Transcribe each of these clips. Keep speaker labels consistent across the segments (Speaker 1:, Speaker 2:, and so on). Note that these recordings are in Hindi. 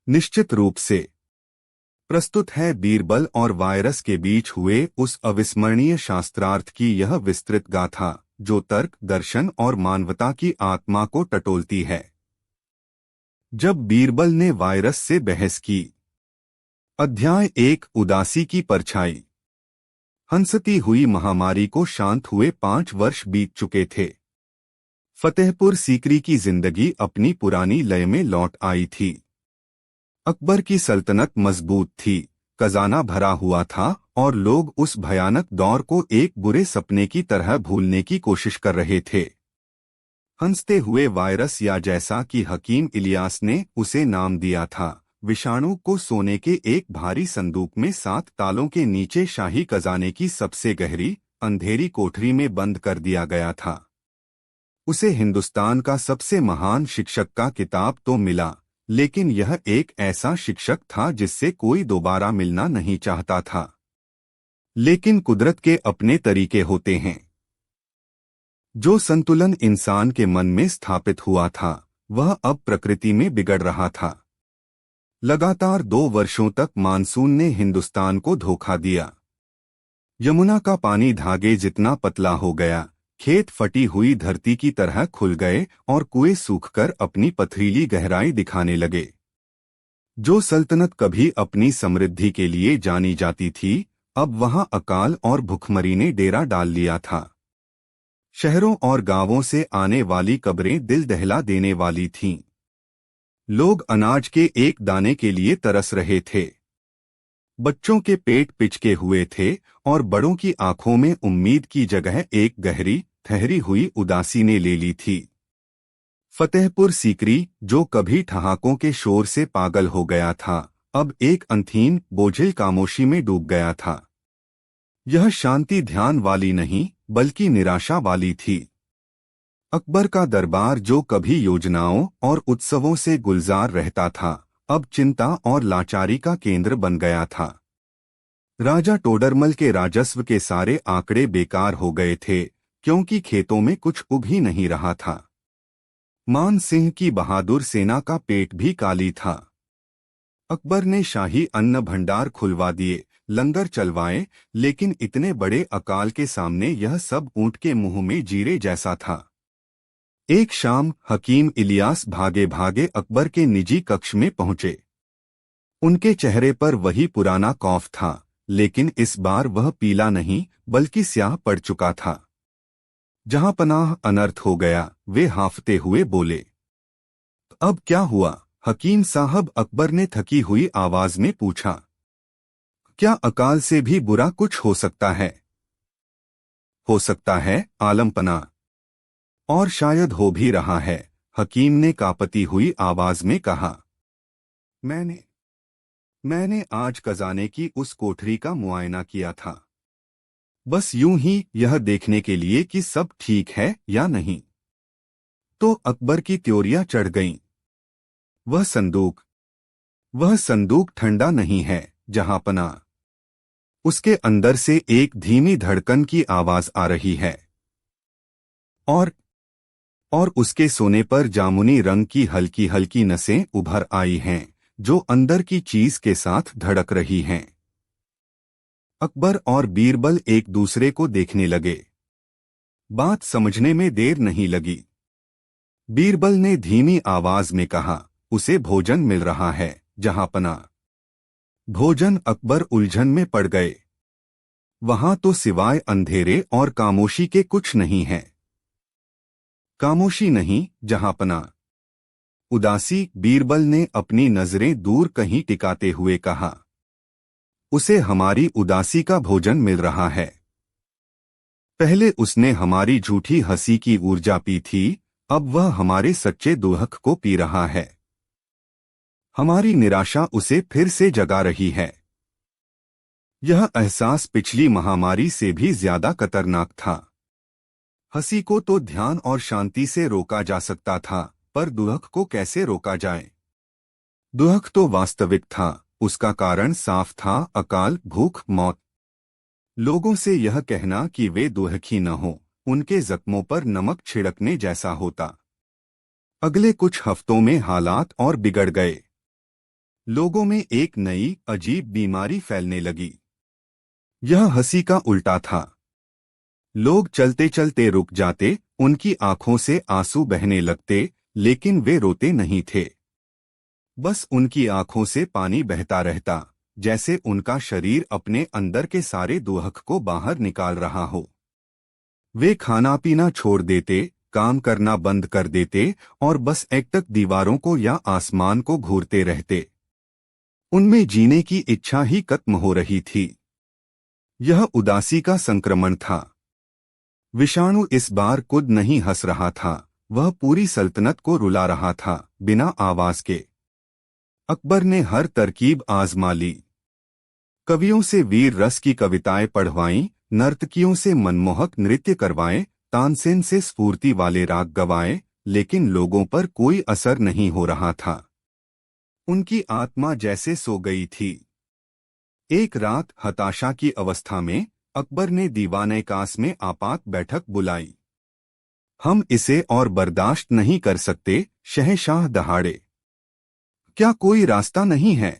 Speaker 1: निश्चित रूप से। प्रस्तुत है बीरबल और वायरस के बीच हुए उस अविस्मरणीय शास्त्रार्थ की यह विस्तृत गाथा जो तर्क, दर्शन और मानवता की आत्मा को टटोलती है। जब बीरबल ने वायरस से बहस की। अध्याय 1 उदासी की परछाई। हंसती हुई महामारी को शांत हुए 5 वर्ष बीत चुके थे। फतेहपुर सीकरी की जिंदगी अपनी पुरानी लय में लौट आई थी। अकबर की सल्तनत मजबूत थी, खजाना भरा हुआ था और लोग उस भयानक दौर को एक बुरे सपने की तरह भूलने की कोशिश कर रहे थे। हंसते हुए वायरस, या जैसा कि हकीम इलियास ने उसे नाम दिया था, विषाणु को सोने के एक भारी संदूक में 7 तालों के नीचे शाही खजाने की सबसे गहरी, अंधेरी कोठरी में बंद कर दिया गया था। उसे हिंदुस्तान का सबसे महान शिक्षक का किताब तो मिला, लेकिन यह एक ऐसा शिक्षक था जिससे कोई दोबारा मिलना नहीं चाहता था। लेकिन कुदरत के अपने तरीके होते हैं। जो संतुलन इंसान के मन में स्थापित हुआ था, वह अब प्रकृति में बिगड़ रहा था। लगातार 2 वर्षों तक मानसून ने हिंदुस्तान को धोखा दिया। यमुना का पानी धागे जितना पतला हो गया, खेत फटी हुई धरती की तरह खुल गए और कुएं सूखकर अपनी पथरीली गहराई दिखाने लगे। जो सल्तनत कभी अपनी समृद्धि के लिए जानी जाती थी, अब वहां अकाल और भुखमरी ने डेरा डाल लिया था। शहरों और गांवों से आने वाली खबरें दिल दहला देने वाली थीं। लोग अनाज के एक दाने के लिए तरस रहे थे। बच्चों के पेट पिचके हुए थे और बड़ों की आंखों में उम्मीद की जगह एक गहरी, ठहरी हुई उदासी ने ले ली थी। फतेहपुर सीकरी, जो कभी ठहाकों के शोर से पागल हो गया था, अब एक अंधीन, बोझिल खामोशी में डूब गया था। यह शांति ध्यान वाली नहीं, बल्कि निराशा वाली थी। अकबर का दरबार, जो कभी योजनाओं और उत्सवों से गुलजार रहता था, अब चिंता और लाचारी का केंद्र बन गया था। राजा टोडरमल के राजस्व के सारे आंकड़े बेकार हो गए थे, क्योंकि खेतों में कुछ उग ही नहीं रहा था। मान सिंह की बहादुर सेना का पेट भी काली था। अकबर ने शाही अन्न भंडार खुलवा दिए, लंगर चलवाए, लेकिन इतने बड़े अकाल के सामने यह सब ऊंट के मुंह में जीरे जैसा था। एक शाम हकीम इलियास भागे भागे अकबर के निजी कक्ष में पहुंचे। उनके चेहरे पर वही पुराना खौफ था, लेकिन इस बार वह पीला नहीं, बल्कि स्याह पड़ चुका था। जहां पनाह अनर्थ हो गया, वे हांफते हुए बोले। अब क्या हुआ हकीम साहब? अकबर ने थकी हुई आवाज में पूछा। क्या अकाल से भी बुरा कुछ हो सकता है? हो सकता है आलमपना, और शायद हो भी रहा है, हकीम ने कांपती हुई आवाज में कहा। मैंने आज खजाने की उस कोठरी का मुआयना किया था, बस यूं ही, यह देखने के लिए कि सब ठीक है या नहीं। तो अकबर की त्योरियां चढ़ गईं। वह संदूक ठंडा नहीं है जहांपना। उसके अंदर से एक धीमी धड़कन की आवाज आ रही है। और उसके सोने पर जामुनी रंग की हल्की हल्की नसें उभर आई हैं, जो अंदर की चीज के साथ धड़क रही हैं। अकबर और बीरबल एक दूसरे को देखने लगे। बात समझने में देर नहीं लगी। बीरबल ने धीमी आवाज में कहा, उसे भोजन मिल रहा है जहांपना। भोजन? अकबर उलझन में पड़ गए। वहां तो सिवाय अंधेरे और खामोशी के कुछ नहीं है। खामोशी नहीं जहांपना। उदासी? बीरबल ने अपनी नजरें दूर कहीं टिकाते हुए कहा। उसे हमारी उदासी का भोजन मिल रहा है। पहले उसने हमारी झूठी हंसी की ऊर्जा पी थी, अब वह हमारे सच्चे दुख को पी रहा है। हमारी निराशा उसे फिर से जगा रही है। यह एहसास पिछली महामारी से भी ज्यादा खतरनाक था। हंसी को तो ध्यान और शांति से रोका जा सकता था, पर दुख को कैसे रोका जाए? दुख तो वास्तविक था, उसका कारण साफ था, अकाल, भूख, मौत। लोगों से यह कहना कि वे दुखी न हो, उनके जख्मों पर नमक छिड़कने जैसा होता। अगले कुछ हफ्तों में हालात और बिगड़ गए। लोगों में एक नई अजीब बीमारी फैलने लगी। यह हंसी का उल्टा था। लोग चलते चलते रुक जाते, उनकी आंखों से आंसू बहने लगते, लेकिन वे रोते नहीं थे। बस उनकी आंखों से पानी बहता रहता, जैसे उनका शरीर अपने अंदर के सारे दुख को बाहर निकाल रहा हो। वे खाना पीना छोड़ देते, काम करना बंद कर देते और बस एकटक दीवारों को या आसमान को घूरते रहते। उनमें जीने की इच्छा ही खत्म हो रही थी। यह उदासी का संक्रमण था। विषाणु इस बार खुद नहीं हंस रहा था, वह पूरी सल्तनत को रुला रहा था, बिना आवाज के। अकबर ने हर तरकीब आजमा ली। कवियों से वीर रस की कविताएं पढ़वाईं, नर्तकियों से मनमोहक नृत्य करवाएं, तानसेन से स्फूर्ति वाले राग गवाएं, लेकिन लोगों पर कोई असर नहीं हो रहा था। उनकी आत्मा जैसे सो गई थी। एक रात हताशा की अवस्था में अकबर ने दीवाने कास में आपात बैठक बुलाई। हम इसे और बर्दाश्त नहीं कर सकते, शहंशाह दहाड़े। क्या कोई रास्ता नहीं है?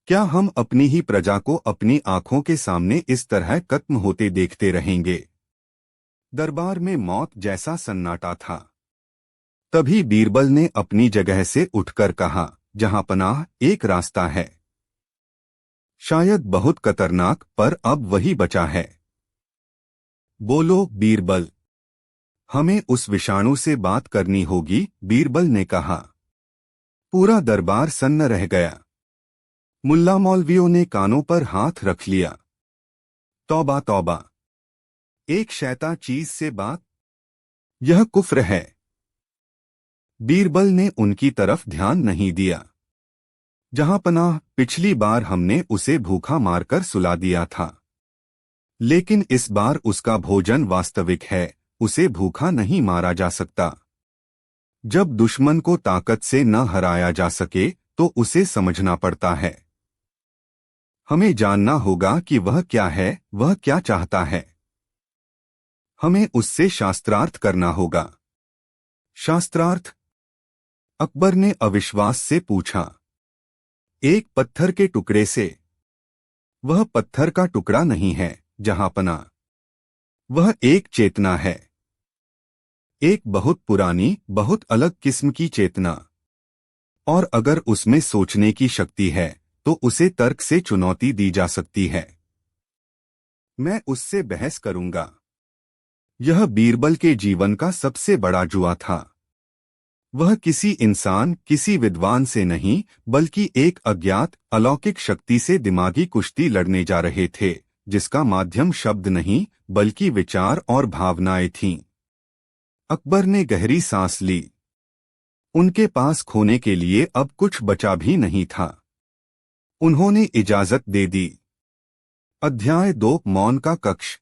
Speaker 1: क्या हम अपनी ही प्रजा को अपनी आंखों के सामने इस तरह खत्म होते देखते रहेंगे? दरबार में मौत जैसा सन्नाटा था। तभी बीरबल ने अपनी जगह से उठकर कहा, जहां पनाह एक रास्ता है। शायद बहुत खतरनाक, पर अब वही बचा है। बोलो बीरबल। हमें उस विषाणु से बात करनी होगी, बीरबल ने कहा। पूरा दरबार सन्न रह गया। मुल्ला मौलवियों ने कानों पर हाथ रख लिया। तौबा तौबा, एक शैतान चीज से बात, यह कुफ्र है। बीरबल ने उनकी तरफ ध्यान नहीं दिया। जहां पनाह, पिछली बार हमने उसे भूखा मारकर सुला दिया था, लेकिन इस बार उसका भोजन वास्तविक है, उसे भूखा नहीं मारा जा सकता। जब दुश्मन को ताकत से न हराया जा सके तो उसे समझना पड़ता है। हमें जानना होगा कि वह क्या है, वह क्या चाहता है। हमें उससे शास्त्रार्थ करना होगा। शास्त्रार्थ? अकबर ने अविश्वास से पूछा। एक पत्थर के टुकड़े से? वह पत्थर का टुकड़ा नहीं है जहांपना। वह एक चेतना है, एक बहुत पुरानी, बहुत अलग किस्म की चेतना। और अगर उसमें सोचने की शक्ति है तो उसे तर्क से चुनौती दी जा सकती है। मैं उससे बहस करूंगा। यह बीरबल के जीवन का सबसे बड़ा जुआ था। वह किसी इंसान, किसी विद्वान से नहीं, बल्कि एक अज्ञात अलौकिक शक्ति से दिमागी कुश्ती लड़ने जा रहे थे, जिसका माध्यम शब्द नहीं बल्कि विचार और भावनाएं थीं। अकबर ने गहरी सांस ली। उनके पास खोने के लिए अब कुछ बचा भी नहीं था। उन्होंने इजाजत दे दी। अध्याय 2, मौन का कक्ष।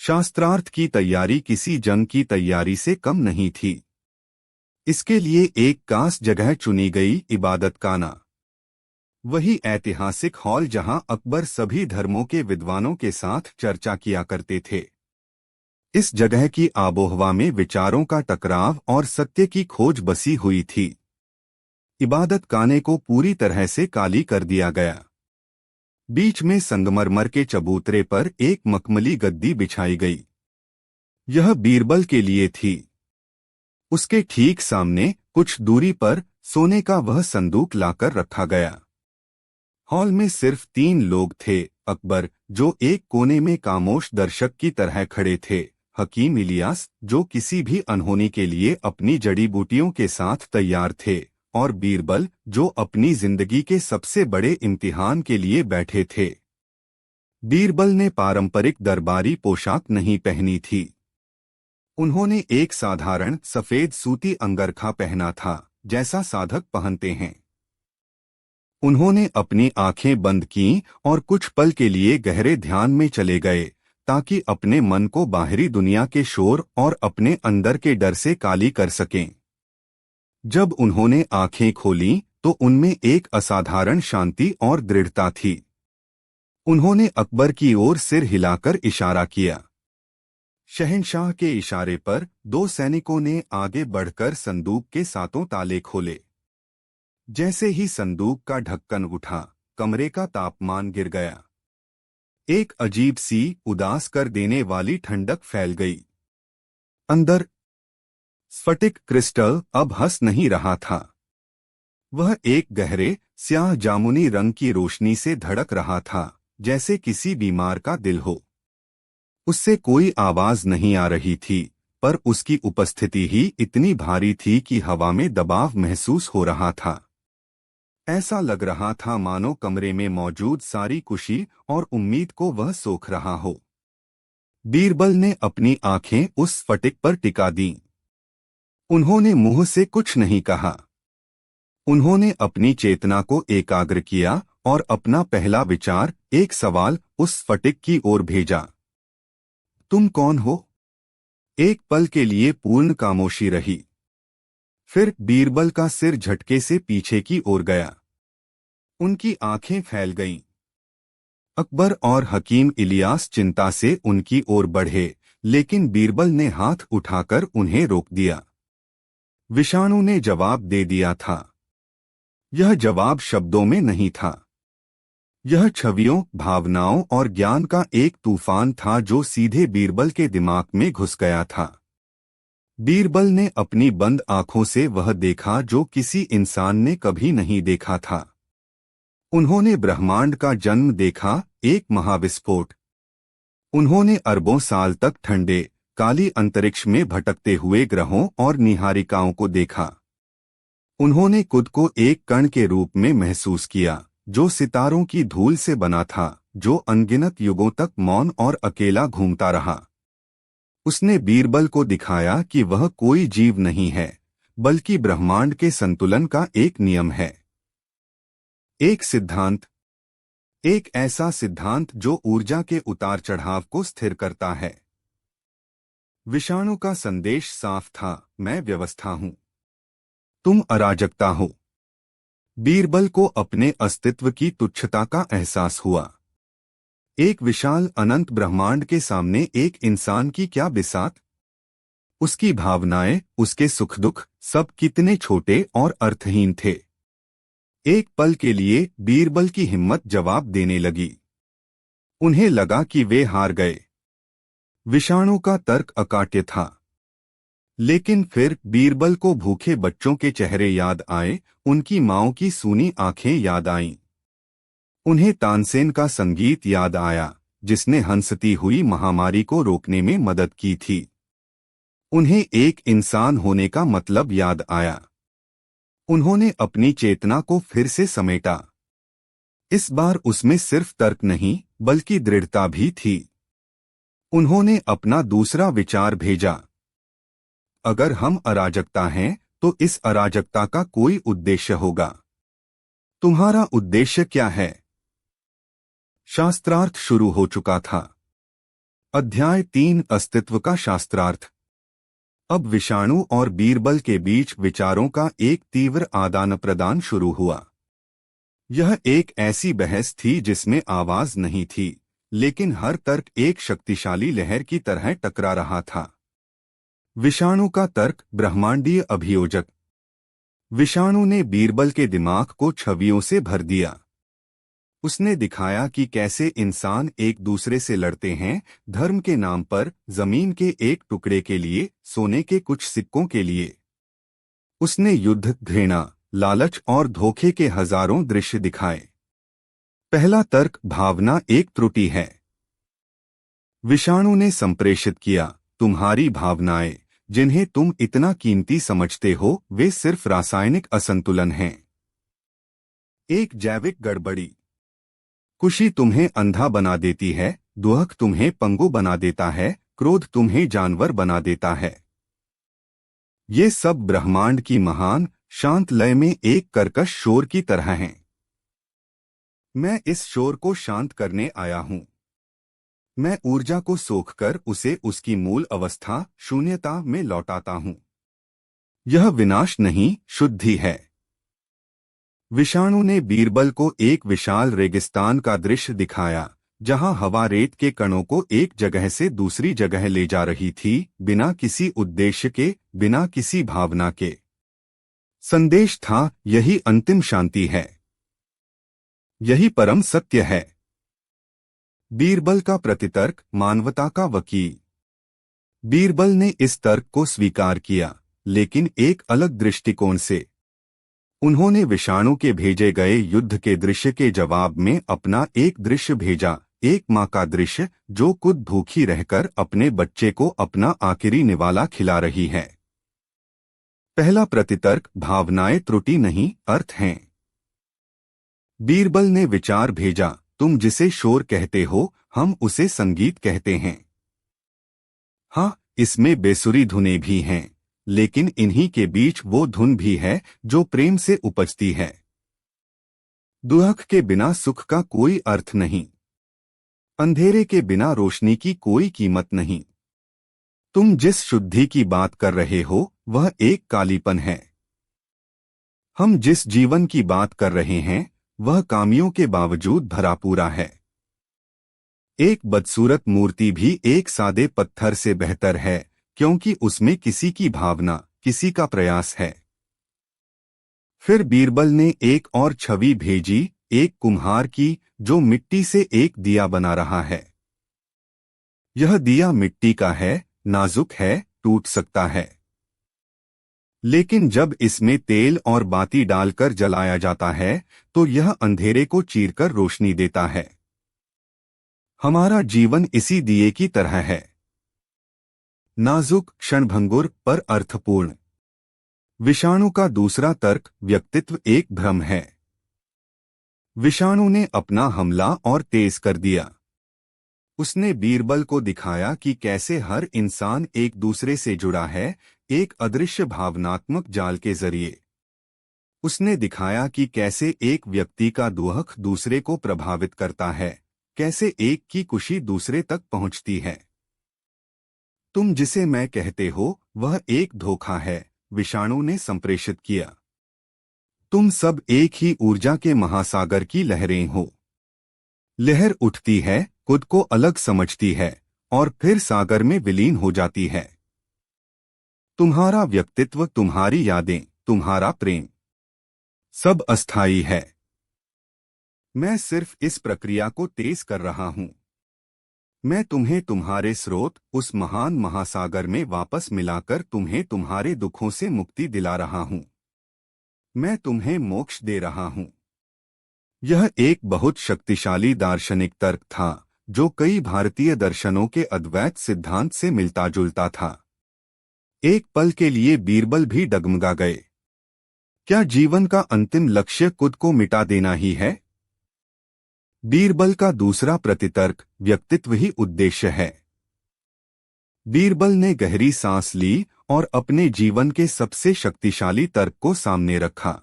Speaker 1: शास्त्रार्थ की तैयारी किसी जंग की तैयारी से कम नहीं थी। इसके लिए एक खास जगह चुनी गई, इबादत खाना। वही ऐतिहासिक हॉल जहां अकबर सभी धर्मों के विद्वानों के साथ चर्चा किया करते थे। इस जगह की आबोहवा में विचारों का टकराव और सत्य की खोज बसी हुई थी। इबादत खाने को पूरी तरह से काली कर दिया गया। बीच में संगमरमर के चबूतरे पर एक मखमली गद्दी बिछाई गई। यह बीरबल के लिए थी। उसके ठीक सामने कुछ दूरी पर सोने का वह संदूक लाकर रखा गया। हॉल में सिर्फ 3 लोग थे। अकबर, जो एक कोने में खामोश दर्शक की तरह खड़े थे, हकीम इलियास, जो किसी भी अनहोनी के लिए अपनी जड़ी बूटियों के साथ तैयार थे, और बीरबल, जो अपनी जिंदगी के सबसे बड़े इम्तिहान के लिए बैठे थे। बीरबल ने पारंपरिक दरबारी पोशाक नहीं पहनी थी। उन्होंने एक साधारण सफेद सूती अंगरखा पहना था, जैसा साधक पहनते हैं। उन्होंने अपनी आंखें बंद कीं और कुछ पल के लिए गहरे ध्यान में चले गए, ताकि अपने मन को बाहरी दुनिया के शोर और अपने अंदर के डर से काली कर सकें। जब उन्होंने आंखें खोलीं तो उनमें एक असाधारण शांति और दृढ़ता थी। उन्होंने अकबर की ओर सिर हिलाकर इशारा किया। शहंशाह के इशारे पर 2 सैनिकों ने आगे बढ़कर संदूक के 7 ताले खोले। जैसे ही संदूक का ढक्कन उठा, कमरे का तापमान गिर गया। एक अजीब सी, उदास कर देने वाली ठंडक फैल गई। अंदर स्फटिक क्रिस्टल अब हंस नहीं रहा था। वह एक गहरे, स्याह जामुनी रंग की रोशनी से धड़क रहा था, जैसे किसी बीमार का दिल हो। उससे कोई आवाज नहीं आ रही थी, पर उसकी उपस्थिति ही इतनी भारी थी कि हवा में दबाव महसूस हो रहा था। ऐसा लग रहा था मानो कमरे में मौजूद सारी खुशी और उम्मीद को वह सोख रहा हो। बीरबल ने अपनी आंखें उस स्फटिक पर टिका दीं। उन्होंने मुंह से कुछ नहीं कहा। उन्होंने अपनी चेतना को एकाग्र किया और अपना पहला विचार, एक सवाल, उस स्फटिक की ओर भेजा। तुम कौन हो? एक पल के लिए पूर्ण खामोशी रही। फिर बीरबल का सिर झटके से पीछे की ओर गया। उनकी आंखें फैल गईं। अकबर और हकीम इलियास चिंता से उनकी ओर बढ़े, लेकिन बीरबल ने हाथ उठाकर उन्हें रोक दिया। विषाणु ने जवाब दे दिया था। यह जवाब शब्दों में नहीं था। यह छवियों, भावनाओं और ज्ञान का एक तूफान था जो सीधे बीरबल के दिमाग में घुस गया था। बीरबल ने अपनी बंद आंखों से वह देखा जो किसी इंसान ने कभी नहीं देखा था। उन्होंने ब्रह्मांड का जन्म देखा, एक महाविस्फोट। उन्होंने अरबों साल तक ठंडे, काली अंतरिक्ष में भटकते हुए ग्रहों और निहारिकाओं को देखा। उन्होंने खुद को एक कण के रूप में महसूस किया, जो सितारों की धूल से बना था, जो अनगिनत युगों तक मौन और अकेला घूमता रहा। उसने बीरबल को दिखाया कि वह कोई जीव नहीं है, बल्कि ब्रह्मांड के संतुलन का एक नियम है। एक सिद्धांत, एक ऐसा सिद्धांत जो ऊर्जा के उतार चढ़ाव को स्थिर करता है। विषाणु का संदेश साफ था, मैं व्यवस्था हूं, तुम अराजकता हो। बीरबल को अपने अस्तित्व की तुच्छता का एहसास हुआ। एक विशाल अनंत ब्रह्मांड के सामने एक इंसान की क्या बिसात। उसकी भावनाएं, उसके सुख दुख, सब कितने छोटे और अर्थहीन थे। एक पल के लिए बीरबल की हिम्मत जवाब देने लगी। उन्हें लगा कि वे हार गए। विषाणु का तर्क अकाट्य था। लेकिन फिर बीरबल को भूखे बच्चों के चेहरे याद आए, उनकी माँओं की सूनी आंखें याद आईं। उन्हें तानसेन का संगीत याद आया, जिसने हंसती हुई महामारी को रोकने में मदद की थी। उन्हें एक इंसान होने का मतलब याद आया। उन्होंने अपनी चेतना को फिर से समेटा। इस बार उसमें सिर्फ तर्क नहीं, बल्कि दृढ़ता भी थी। उन्होंने अपना दूसरा विचार भेजा। अगर हम अराजकता हैं, तो इस अराजकता का कोई उद्देश्य होगा। तुम्हारा उद्देश्य क्या है? शास्त्रार्थ शुरू हो चुका था। अध्याय 3, अस्तित्व का शास्त्रार्थ। अब विषाणु और बीरबल के बीच विचारों का एक तीव्र आदान प्रदान शुरू हुआ। यह एक ऐसी बहस थी जिसमें आवाज नहीं थी, लेकिन हर तर्क एक शक्तिशाली लहर की तरह टकरा रहा था। विषाणु का तर्क, ब्रह्मांडीय अभियोजक। विषाणु ने बीरबल के दिमाग को छवियों से भर दिया। उसने दिखाया कि कैसे इंसान एक दूसरे से लड़ते हैं, धर्म के नाम पर, जमीन के एक टुकड़े के लिए, सोने के कुछ सिक्कों के लिए। उसने युद्ध, घृणा, लालच और धोखे के हजारों दृश्य दिखाए। पहला तर्क, भावना एक त्रुटि है। विषाणु ने संप्रेषित किया, तुम्हारी भावनाएं, जिन्हें तुम इतना कीमती समझते हो, वे सिर्फ रासायनिक असंतुलन हैं। एक जैविक गड़बड़ी। खुशी तुम्हें अंधा बना देती है, दुख तुम्हें पंगु बना देता है, क्रोध तुम्हें जानवर बना देता है। ये सब ब्रह्मांड की महान, शांत लय में एक कर्कश शोर की तरह हैं। मैं इस शोर को शांत करने आया हूं। मैं ऊर्जा को सोखकर उसे उसकी मूल अवस्था, शून्यता में लौटाता हूं। यह विनाश नहीं, शुद्धि है। विषाणु ने बीरबल को एक विशाल रेगिस्तान का दृश्य दिखाया, जहां हवा रेत के कणों को एक जगह से दूसरी जगह ले जा रही थी, बिना किसी उद्देश्य के, बिना किसी भावना के। संदेश था, यही अंतिम शांति है, यही परम सत्य है। बीरबल का प्रतितर्क, मानवता का वकील। बीरबल ने इस तर्क को स्वीकार किया, लेकिन एक अलग दृष्टिकोण से। उन्होंने विषाणु के भेजे गए युद्ध के दृश्य के जवाब में अपना एक दृश्य भेजा, एक माँ का दृश्य जो खुद भूखी रहकर अपने बच्चे को अपना आखिरी निवाला खिला रही है। पहला प्रतितर्क, भावनाएं त्रुटि नहीं, अर्थ हैं। बीरबल ने विचार भेजा, तुम जिसे शोर कहते हो, हम उसे संगीत कहते हैं। हाँ, इसमें बेसुरी धुनें भी हैं, लेकिन इन्हीं के बीच वो धुन भी है जो प्रेम से उपजती है। दुख के बिना सुख का कोई अर्थ नहीं, अंधेरे के बिना रोशनी की कोई कीमत नहीं। तुम जिस शुद्धि की बात कर रहे हो, वह एक कालीपन है। हम जिस जीवन की बात कर रहे हैं, वह कामियों के बावजूद भरा पूरा है। एक बदसूरत मूर्ति भी एक सादे पत्थर से बेहतर है, क्योंकि उसमें किसी की भावना, किसी का प्रयास है। फिर बीरबल ने एक और छवि भेजी, एक कुम्हार की, जो मिट्टी से एक दिया बना रहा है। यह दिया मिट्टी का है, नाजुक है, टूट सकता है। लेकिन जब इसमें तेल और बाती डालकर जलाया जाता है, तो यह अंधेरे को चीरकर रोशनी देता है। हमारा जीवन इसी दिए की तरह है, नाजुक, क्षणभंगुर, पर अर्थपूर्ण। विषाणु का दूसरा तर्क, व्यक्तित्व एक भ्रम है। विषाणु ने अपना हमला और तेज कर दिया। उसने बीरबल को दिखाया कि कैसे हर इंसान एक दूसरे से जुड़ा है, एक अदृश्य भावनात्मक जाल के जरिए। उसने दिखाया कि कैसे एक व्यक्ति का दुख दूसरे को प्रभावित करता है, कैसे एक की खुशी दूसरे तक पहुंचती है। तुम जिसे मैं कहते हो, वह एक धोखा है, विषाणु ने संप्रेषित किया। तुम सब एक ही ऊर्जा के महासागर की लहरें हो। लहर उठती है, खुद को अलग समझती है, और फिर सागर में विलीन हो जाती है। तुम्हारा व्यक्तित्व, तुम्हारी यादें, तुम्हारा प्रेम, सब अस्थायी है। मैं सिर्फ इस प्रक्रिया को तेज कर रहा हूं। मैं तुम्हें तुम्हारे स्रोत, उस महान महासागर में वापस मिलाकर तुम्हें तुम्हारे दुखों से मुक्ति दिला रहा हूं। मैं तुम्हें मोक्ष दे रहा हूं। यह एक बहुत शक्तिशाली दार्शनिक तर्क था, जो कई भारतीय दर्शनों के अद्वैत सिद्धांत से मिलता जुलता था। एक पल के लिए बीरबल भी डगमगा गए। क्या जीवन का अंतिम लक्ष्य खुद को मिटा देना ही है? बीरबल का दूसरा प्रतितर्क, व्यक्तित्व ही उद्देश्य है। बीरबल ने गहरी सांस ली और अपने जीवन के सबसे शक्तिशाली तर्क को सामने रखा।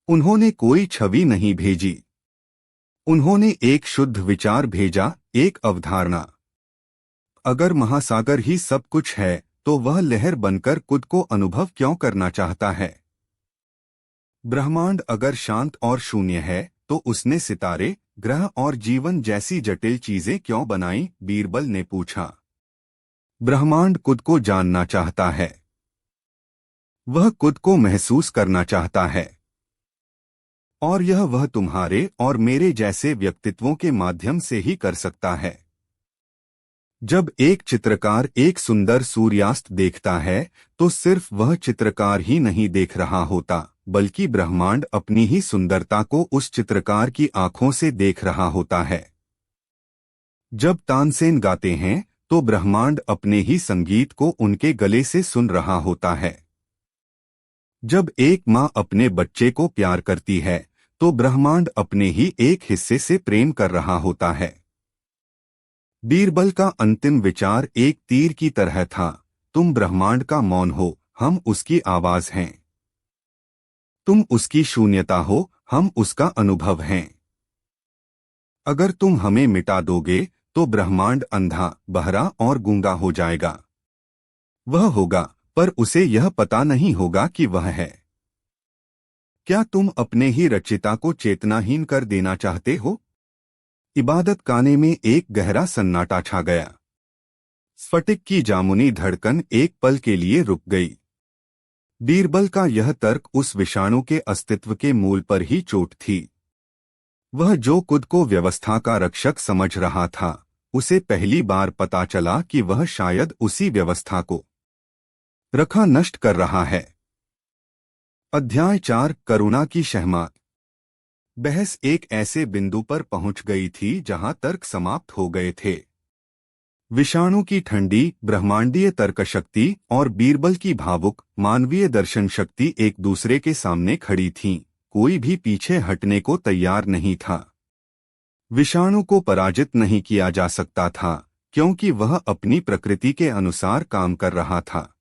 Speaker 1: उन्होंने कोई छवि नहीं भेजी, उन्होंने एक शुद्ध विचार भेजा, एक अवधारणा। अगर महासागर ही सब कुछ है, तो वह लहर बनकर खुद को अनुभव क्यों करना चाहता है? ब्रह्मांड अगर शांत और शून्य है, तो उसने सितारे, ग्रह और जीवन जैसी जटिल चीजें क्यों बनाई? बीरबल ने पूछा। ब्रह्मांड खुद को जानना चाहता है, वह खुद को महसूस करना चाहता है, और यह वह तुम्हारे और मेरे जैसे व्यक्तित्वों के माध्यम से ही कर सकता है। जब एक चित्रकार एक सुंदर सूर्यास्त देखता है, तो सिर्फ वह चित्रकार ही नहीं देख रहा होता, बल्कि ब्रह्मांड अपनी ही सुंदरता को उस चित्रकार की आंखों से देख रहा होता है। जब तानसेन गाते हैं, तो ब्रह्मांड अपने ही संगीत को उनके गले से सुन रहा होता है। जब एक माँ अपने बच्चे को प्यार करती है, तो ब्रह्मांड अपने ही एक हिस्से से प्रेम कर रहा होता है। बीरबल का अंतिम विचार एक तीर की तरह था, तुम ब्रह्मांड का मौन हो, हम उसकी आवाज हैं। तुम उसकी शून्यता हो, हम उसका अनुभव हैं। अगर तुम हमें मिटा दोगे, तो ब्रह्मांड अंधा, बहरा और गूंगा हो जाएगा। वह होगा, पर उसे यह पता नहीं होगा कि वह है। क्या तुम अपने ही रचिता को चेतनाहीन कर देना चाहते हो? इबादत खाने में एक गहरा सन्नाटा छा गया। स्फटिक की जामुनी धड़कन एक पल के लिए रुक गई। बीरबल का यह तर्क उस विषाणु के अस्तित्व के मूल पर ही चोट थी। वह जो खुद को व्यवस्था का रक्षक समझ रहा था, उसे पहली बार पता चला कि वह शायद उसी व्यवस्था को रखा नष्ट कर रहा है। अध्याय 4 करुणा की शहमात। बहस एक ऐसे बिंदु पर पहुंच गई थी जहां तर्क समाप्त हो गए थे। विषाणु की ठंडी ब्रह्मांडीय तर्कशक्ति और बीरबल की भावुक मानवीय दर्शन शक्ति एक दूसरे के सामने खड़ी थीं। कोई भी पीछे हटने को तैयार नहीं था। विषाणु को पराजित नहीं किया जा सकता था, क्योंकि वह अपनी प्रकृति के अनुसार काम कर रहा था।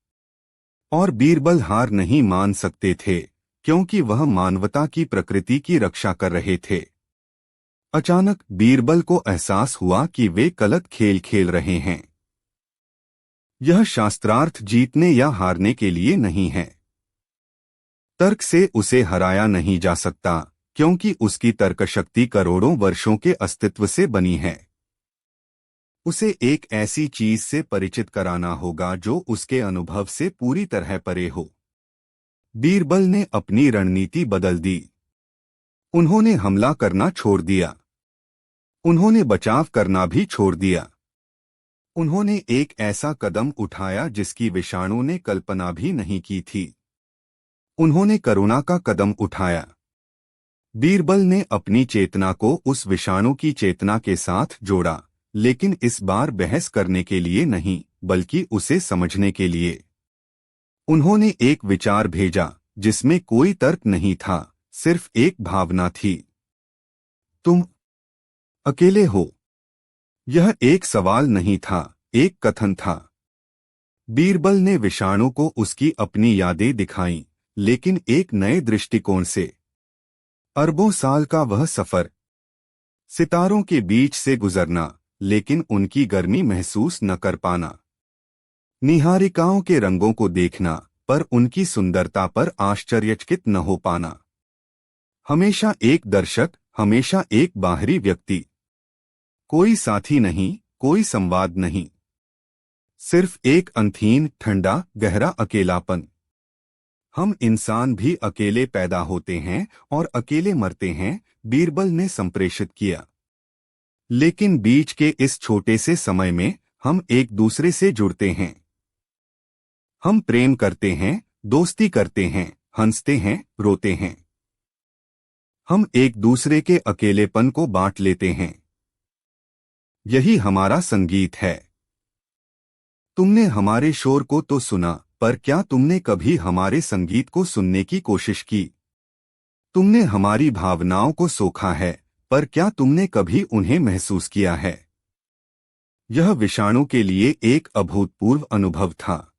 Speaker 1: और बीरबल हार नहीं मान सकते थे, क्योंकि वह मानवता की प्रकृति की रक्षा कर रहे थे। अचानक बीरबल को एहसास हुआ कि वे गलत खेल खेल रहे हैं। यह शास्त्रार्थ जीतने या हारने के लिए नहीं है। तर्क से उसे हराया नहीं जा सकता, क्योंकि उसकी तर्कशक्ति करोड़ों वर्षों के अस्तित्व से बनी है। उसे एक ऐसी चीज से परिचित कराना होगा जो उसके अनुभव से पूरी तरह परे हो। बीरबल ने अपनी रणनीति बदल दी। उन्होंने हमला करना छोड़ दिया। उन्होंने बचाव करना भी छोड़ दिया। उन्होंने एक ऐसा कदम उठाया जिसकी विषाणु ने कल्पना भी नहीं की थी। उन्होंने करुणा का कदम उठाया। बीरबल ने अपनी चेतना को उस विषाणु की चेतना के साथ जोड़ा, लेकिन इस बार बहस करने के लिए नहीं, बल्कि उसे समझने के लिए। उन्होंने एक विचार भेजा जिसमें कोई तर्क नहीं था, सिर्फ एक भावना थी। तुम अकेले हो। यह एक सवाल नहीं था, एक कथन था। बीरबल ने विषाणु को उसकी अपनी यादें दिखाईं, लेकिन एक नए दृष्टिकोण से। अरबों साल का वह सफर, सितारों के बीच से गुजरना, लेकिन उनकी गर्मी महसूस न कर पाना। निहारिकाओं के रंगों को देखना, पर उनकी सुंदरता पर आश्चर्यचकित न हो पाना। हमेशा एक दर्शक, हमेशा एक बाहरी व्यक्ति। कोई साथी नहीं, कोई संवाद नहीं। सिर्फ एक अंधहीन, ठंडा, गहरा अकेलापन। हम इंसान भी अकेले पैदा होते हैं और अकेले मरते हैं, बीरबल ने संप्रेषित किया। लेकिन बीच के इस छोटे से समय में हम एक दूसरे से जुड़ते हैं। हम प्रेम करते हैं, दोस्ती करते हैं, हंसते हैं, रोते हैं। हम एक दूसरे के अकेलेपन को बांट लेते हैं। यही हमारा संगीत है। तुमने हमारे शोर को तो सुना, पर क्या तुमने कभी हमारे संगीत को सुनने की कोशिश की? तुमने हमारी भावनाओं को सोखा है, पर क्या तुमने कभी उन्हें महसूस किया है? यह विषाणु के लिए एक अभूतपूर्व अनुभव था।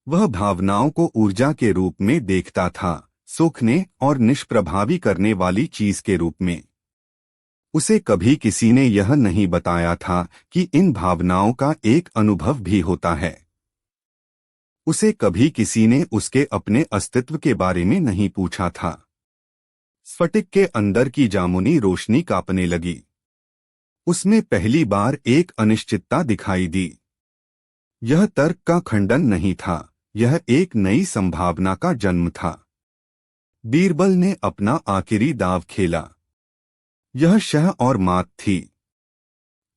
Speaker 1: वह भावनाओं को ऊर्जा के रूप में देखता था, सूखने और निष्प्रभावी करने वाली चीज के रूप में। उसे कभी किसी ने यह नहीं बताया था कि इन भावनाओं का एक अनुभव भी होता है। उसे कभी किसी ने उसके अपने अस्तित्व के बारे में नहीं पूछा था। स्फटिक के अंदर की जामुनी रोशनी कांपने लगी। उसमें पहली बार एक अनिश्चितता दिखाई दी। यह तर्क का खंडन नहीं था, यह एक नई संभावना का जन्म था। बीरबल ने अपना आखिरी दांव खेला। यह शह और मात थी।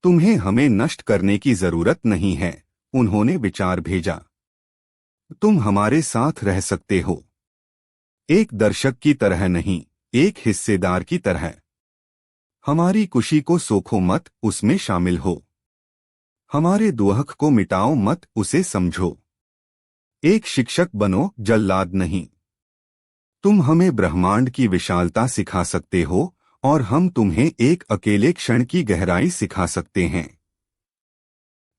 Speaker 1: तुम्हें हमें नष्ट करने की जरूरत नहीं है, उन्होंने विचार भेजा। तुम हमारे साथ रह सकते हो। एक दर्शक की तरह नहीं, एक हिस्सेदार की तरह। हमारी खुशी को सोखो मत, उसमें शामिल हो। हमारे दुख को मिटाओ मत, उसे समझो। एक शिक्षक बनो, जल्लाद नहीं। तुम हमें ब्रह्मांड की विशालता सिखा सकते हो, और हम तुम्हें एक अकेले क्षण की गहराई सिखा सकते हैं।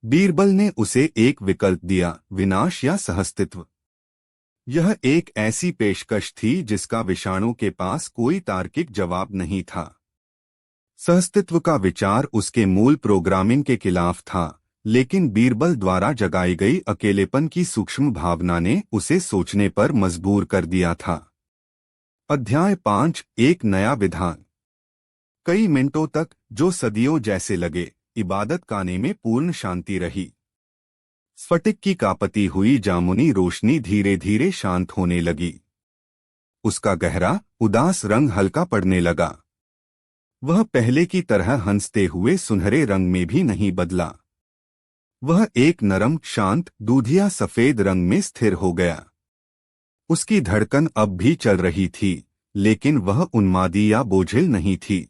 Speaker 1: बीरबल ने उसे एक विकल्प दिया, विनाश या सहअस्तित्व। यह एक ऐसी पेशकश थी जिसका विषाणु के पास कोई तार्किक जवाब नहीं था। सहअस्तित्व का विचार उसके मूल प्रोग्रामिंग के खिलाफ था, लेकिन बीरबल द्वारा जगाई गई अकेलेपन की सूक्ष्म भावना ने उसे सोचने पर मजबूर कर दिया था। अध्याय 5 एक नया विधान। कई मिनटों तक, जो सदियों जैसे लगे, इबादत खाने में पूर्ण शांति रही। स्फटिक की कापती हुई जामुनी रोशनी धीरे धीरे शांत होने लगी। उसका गहरा उदास रंग हल्का पड़ने लगा। वह पहले की तरह हंसते हुए सुनहरे रंग में भी नहीं बदला। वह एक नरम, शांत, दूधिया सफेद रंग में स्थिर हो गया। उसकी धड़कन अब भी चल रही थी, लेकिन वह उन्मादी या बोझिल नहीं थी।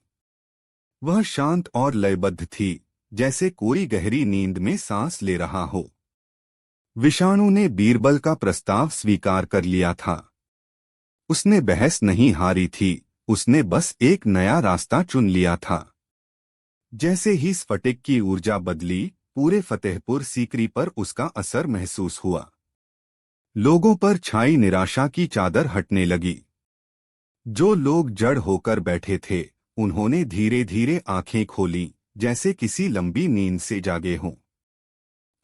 Speaker 1: वह शांत और लयबद्ध थी, जैसे कोई गहरी नींद में सांस ले रहा हो। विषाणु ने बीरबल का प्रस्ताव स्वीकार कर लिया था। उसने बहस नहीं हारी थी, उसने बस एक नया रास्ता चुन लिया था। जैसे ही स्फटिक की ऊर्जा बदली, पूरे फतेहपुर सीकरी पर उसका असर महसूस हुआ। लोगों पर छाई निराशा की चादर हटने लगी। जो लोग जड़ होकर बैठे थे, उन्होंने धीरे धीरे आंखें खोलीं, जैसे किसी लंबी नींद से जागे हों।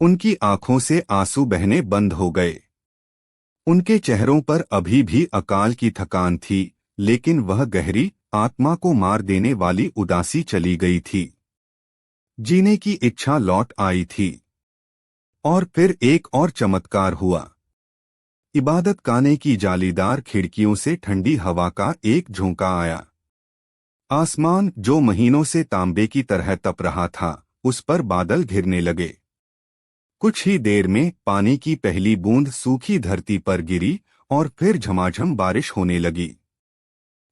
Speaker 1: उनकी आंखों से आंसू बहने बंद हो गए। उनके चेहरों पर अभी भी अकाल की थकान थी, लेकिन वह गहरी, आत्मा को मार देने वाली उदासी चली गई थी। जीने की इच्छा लौट आई थी। और फिर एक और चमत्कार हुआ। इबादत खाने की जालीदार खिड़कियों से ठंडी हवा का एक झोंका आया। आसमान, जो महीनों से तांबे की तरह तप रहा था, उस पर बादल घिरने लगे। कुछ ही देर में पानी की पहली बूंद सूखी धरती पर गिरी और फिर झमाझम बारिश होने लगी,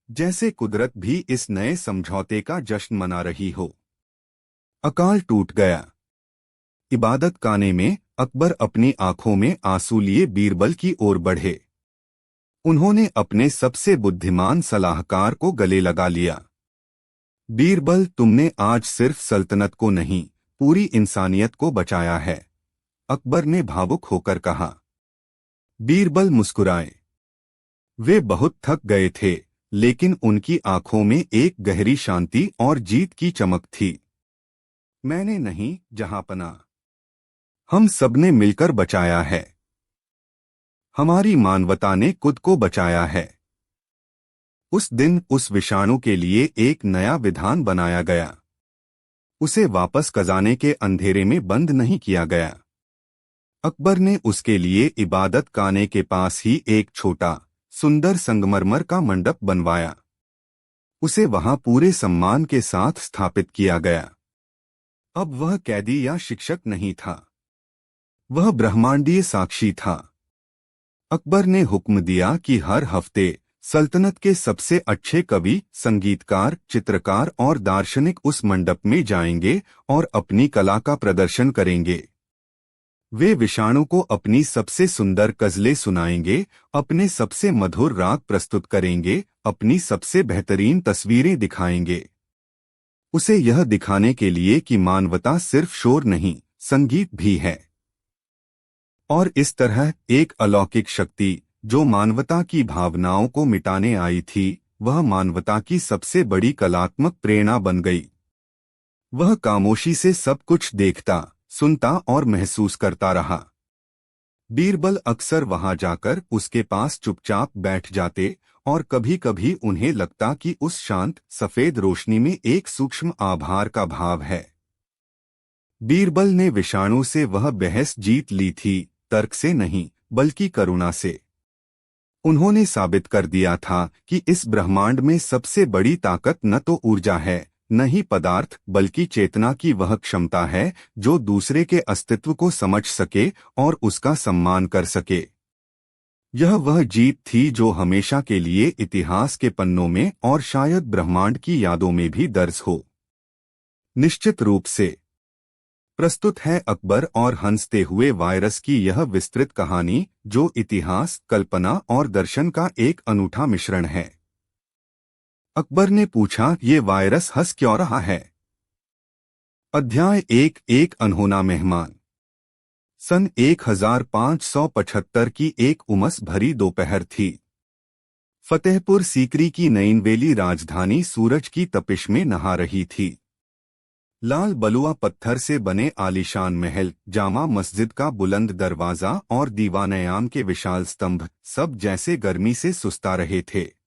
Speaker 1: जैसे कुदरत भी इस नए समझौते का जश्न मना रही हो। अकाल टूट गया। इबादत खाने में अकबर अपनी आंखों में आंसू लिए बीरबल की ओर बढ़े। उन्होंने अपने सबसे बुद्धिमान सलाहकार को गले लगा लिया। बीरबल, तुमने आज सिर्फ सल्तनत को नहीं, पूरी इंसानियत को बचाया है, अकबर ने भावुक होकर कहा। बीरबल मुस्कुराए। वे बहुत थक गए थे, लेकिन उनकी आंखों में एक गहरी शांति और जीत की चमक थी। मैंने नहीं, जहांपना, हम सबने मिलकर बचाया है। हमारी मानवता ने खुद को बचाया है। उस दिन उस विषाणु के लिए एक नया विधान बनाया गया। उसे वापस खजाने के अंधेरे में बंद नहीं किया गया। अकबर ने उसके लिए इबादत खाने के पास ही एक छोटा, सुंदर संगमरमर का मंडप बनवाया। उसे वहां पूरे सम्मान के साथ स्थापित किया गया। अब वह कैदी या शिक्षक नहीं था, वह ब्रह्मांडीय साक्षी था। अकबर ने हुक्म दिया कि हर हफ्ते सल्तनत के सबसे अच्छे कवि, संगीतकार, चित्रकार और दार्शनिक उस मंडप में जाएंगे और अपनी कला का प्रदर्शन करेंगे। वे विषाणु को अपनी सबसे सुंदर गज़लें सुनाएंगे, अपने सबसे मधुर राग प्रस्तुत करेंगे, अपनी सबसे बेहतरीन तस्वीरें दिखाएंगे। उसे यह दिखाने के लिए कि मानवता सिर्फ शोर नहीं, संगीत भी है। और इस तरह एक अलौकिक शक्ति, जो मानवता की भावनाओं को मिटाने आई थी, वह मानवता की सबसे बड़ी कलात्मक प्रेरणा बन गई। वह खामोशी से सब कुछ देखता, सुनता और महसूस करता रहा। बीरबल अक्सर वहां जाकर उसके पास चुपचाप बैठ जाते, और कभी कभी उन्हें लगता कि उस शांत, सफेद रोशनी में एक सूक्ष्म आभार का भाव है। बीरबल ने विषाणु से वह बहस जीत ली थी, तर्क से नहीं, बल्कि करुणा से। उन्होंने साबित कर दिया था कि इस ब्रह्मांड में सबसे बड़ी ताकत न तो ऊर्जा है, न ही पदार्थ, बल्कि चेतना की वह क्षमता है जो दूसरे के अस्तित्व को समझ सके और उसका सम्मान कर सके। यह वह जीत थी जो हमेशा के लिए इतिहास के पन्नों में और शायद ब्रह्मांड की यादों में भी दर्ज हो। निश्चित रूप से। प्रस्तुत है अकबर और हंसते हुए वायरस की यह विस्तृत कहानी, जो इतिहास, कल्पना और दर्शन का एक अनूठा मिश्रण है। अकबर ने पूछा, ये वायरस हंस क्यों रहा है? अध्याय 1। एक अनहोना मेहमान। सन 1575 की एक उमस भरी दोपहर थी। फतेहपुर सीकरी की नईनवेली राजधानी सूरज की तपिश में नहा रही थी। लाल बलुआ पत्थर से बने आलीशान महल, जामा मस्जिद का बुलंद दरवाजा और दीवानयाम के विशाल स्तंभ, सब जैसे गर्मी से सुस्ता रहे थे।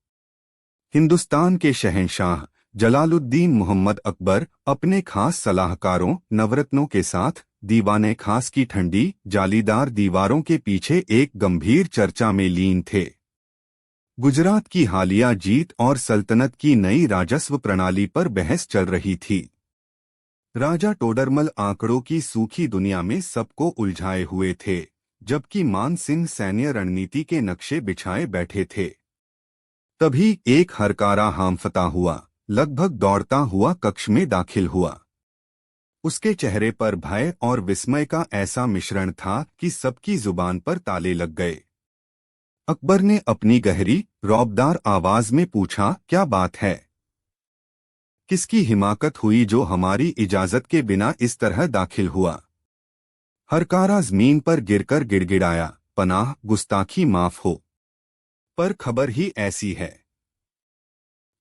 Speaker 1: हिंदुस्तान के शहंशाह जलालुद्दीन मोहम्मद अकबर अपने खास सलाहकारों, नवरत्नों के साथ दीवाने खास की ठंडी जालीदार दीवारों के पीछे एक गंभीर चर्चा में लीन थे। गुजरात की हालिया जीत और सल्तनत की नई राजस्व प्रणाली पर बहस चल रही थी। राजा टोडरमल आंकड़ों की सूखी दुनिया में सबको उलझाए हुए थे, जबकि मान सिंह सैन्य रणनीति के नक्शे बिछाए बैठे थे। तभी एक हरकारा हांफता हुआ, लगभग दौड़ता हुआ कक्ष में दाखिल हुआ। उसके चेहरे पर भय और विस्मय का ऐसा मिश्रण था कि सबकी जुबान पर ताले लग गए। अकबर ने अपनी गहरी, रौबदार आवाज में पूछा, क्या बात है? किसकी हिमाकत हुई जो हमारी इजाजत के बिना इस तरह दाखिल हुआ? हरकारा जमीन पर गिरकर गिड़गिड़ाया, पनाह, गुस्ताखी माफ हो, पर खबर ही ऐसी है।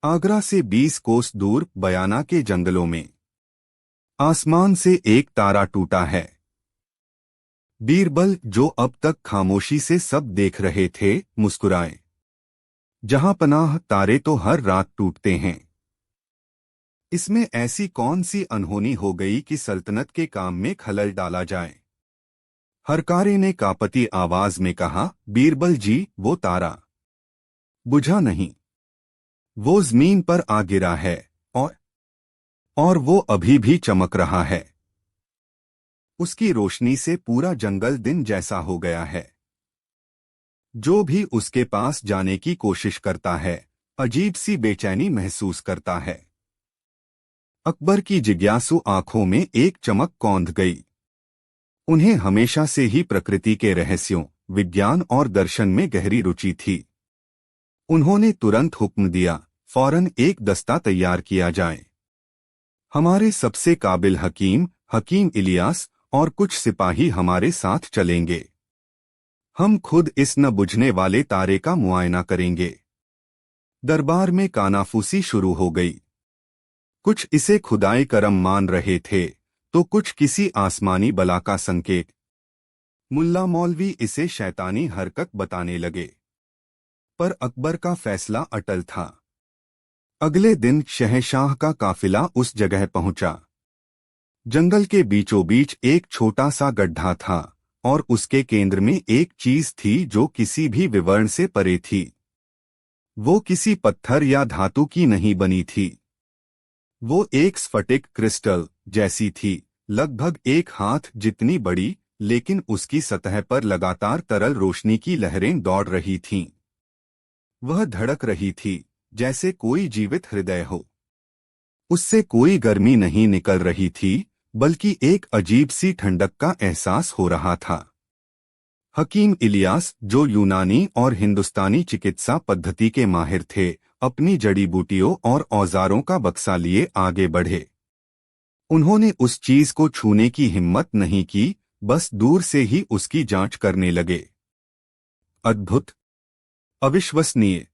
Speaker 1: आगरा से 20 कोस दूर बयाना के जंगलों में आसमान से एक तारा टूटा है। बीरबल, जो अब तक खामोशी से सब देख रहे थे, मुस्कुराए। जहां पनाह, तारे तो हर रात टूटते हैं। इसमें ऐसी कौन सी अनहोनी हो गई कि सल्तनत के काम में खलल डाला जाए? हरकारे ने कांपती आवाज में कहा, बीरबल जी, वो तारा बुझा नहीं। वो जमीन पर आ गिरा है और वो अभी भी चमक रहा है। उसकी रोशनी से पूरा जंगल दिन जैसा हो गया है। जो भी उसके पास जाने की कोशिश करता है, अजीब सी बेचैनी महसूस करता है। अकबर की जिज्ञासु आंखों में एक चमक कौंध गई। उन्हें हमेशा से ही प्रकृति के रहस्यों, विज्ञान और दर्शन में गहरी रुचि थी। उन्होंने तुरंत हुक्म दिया, फौरन एक दस्ता तैयार किया जाए। हमारे सबसे काबिल हकीम इलियास और कुछ सिपाही हमारे साथ चलेंगे। हम खुद इस न बुझने वाले तारे का मुआयना करेंगे। दरबार में कानाफूसी शुरू हो गई। कुछ इसे खुदाई करम मान रहे थे, तो कुछ किसी आसमानी बला का संकेत। मुल्ला मौलवी इसे शैतानी हरकत बताने लगे। पर अकबर का फैसला अटल था। अगले दिन शहंशाह का काफिला उस जगह पहुंचा। जंगल के बीचों बीच एक छोटा सा गड्ढा था और उसके केंद्र में एक चीज थी जो किसी भी विवरण से परे थी। वो किसी पत्थर या धातु की नहीं बनी थी। वो एक स्फटिक क्रिस्टल जैसी थी, लगभग एक हाथ जितनी बड़ी, लेकिन उसकी सतह पर लगातार तरल रोशनी की लहरें दौड़ रही थीं। वह धड़क रही थी, जैसे कोई जीवित हृदय हो। उससे कोई गर्मी नहीं निकल रही थी, बल्कि एक अजीब सी ठंडक का एहसास हो रहा था। हकीम इलियास, जो यूनानी और हिंदुस्तानी चिकित्सा पद्धति के माहिर थे, अपनी जड़ी बूटियों और औजारों का बक्सा लिए आगे बढ़े। उन्होंने उस चीज को छूने की हिम्मत नहीं की, बस दूर से ही उसकी जांच करने लगे। अद्भुत, अविश्वसनीय।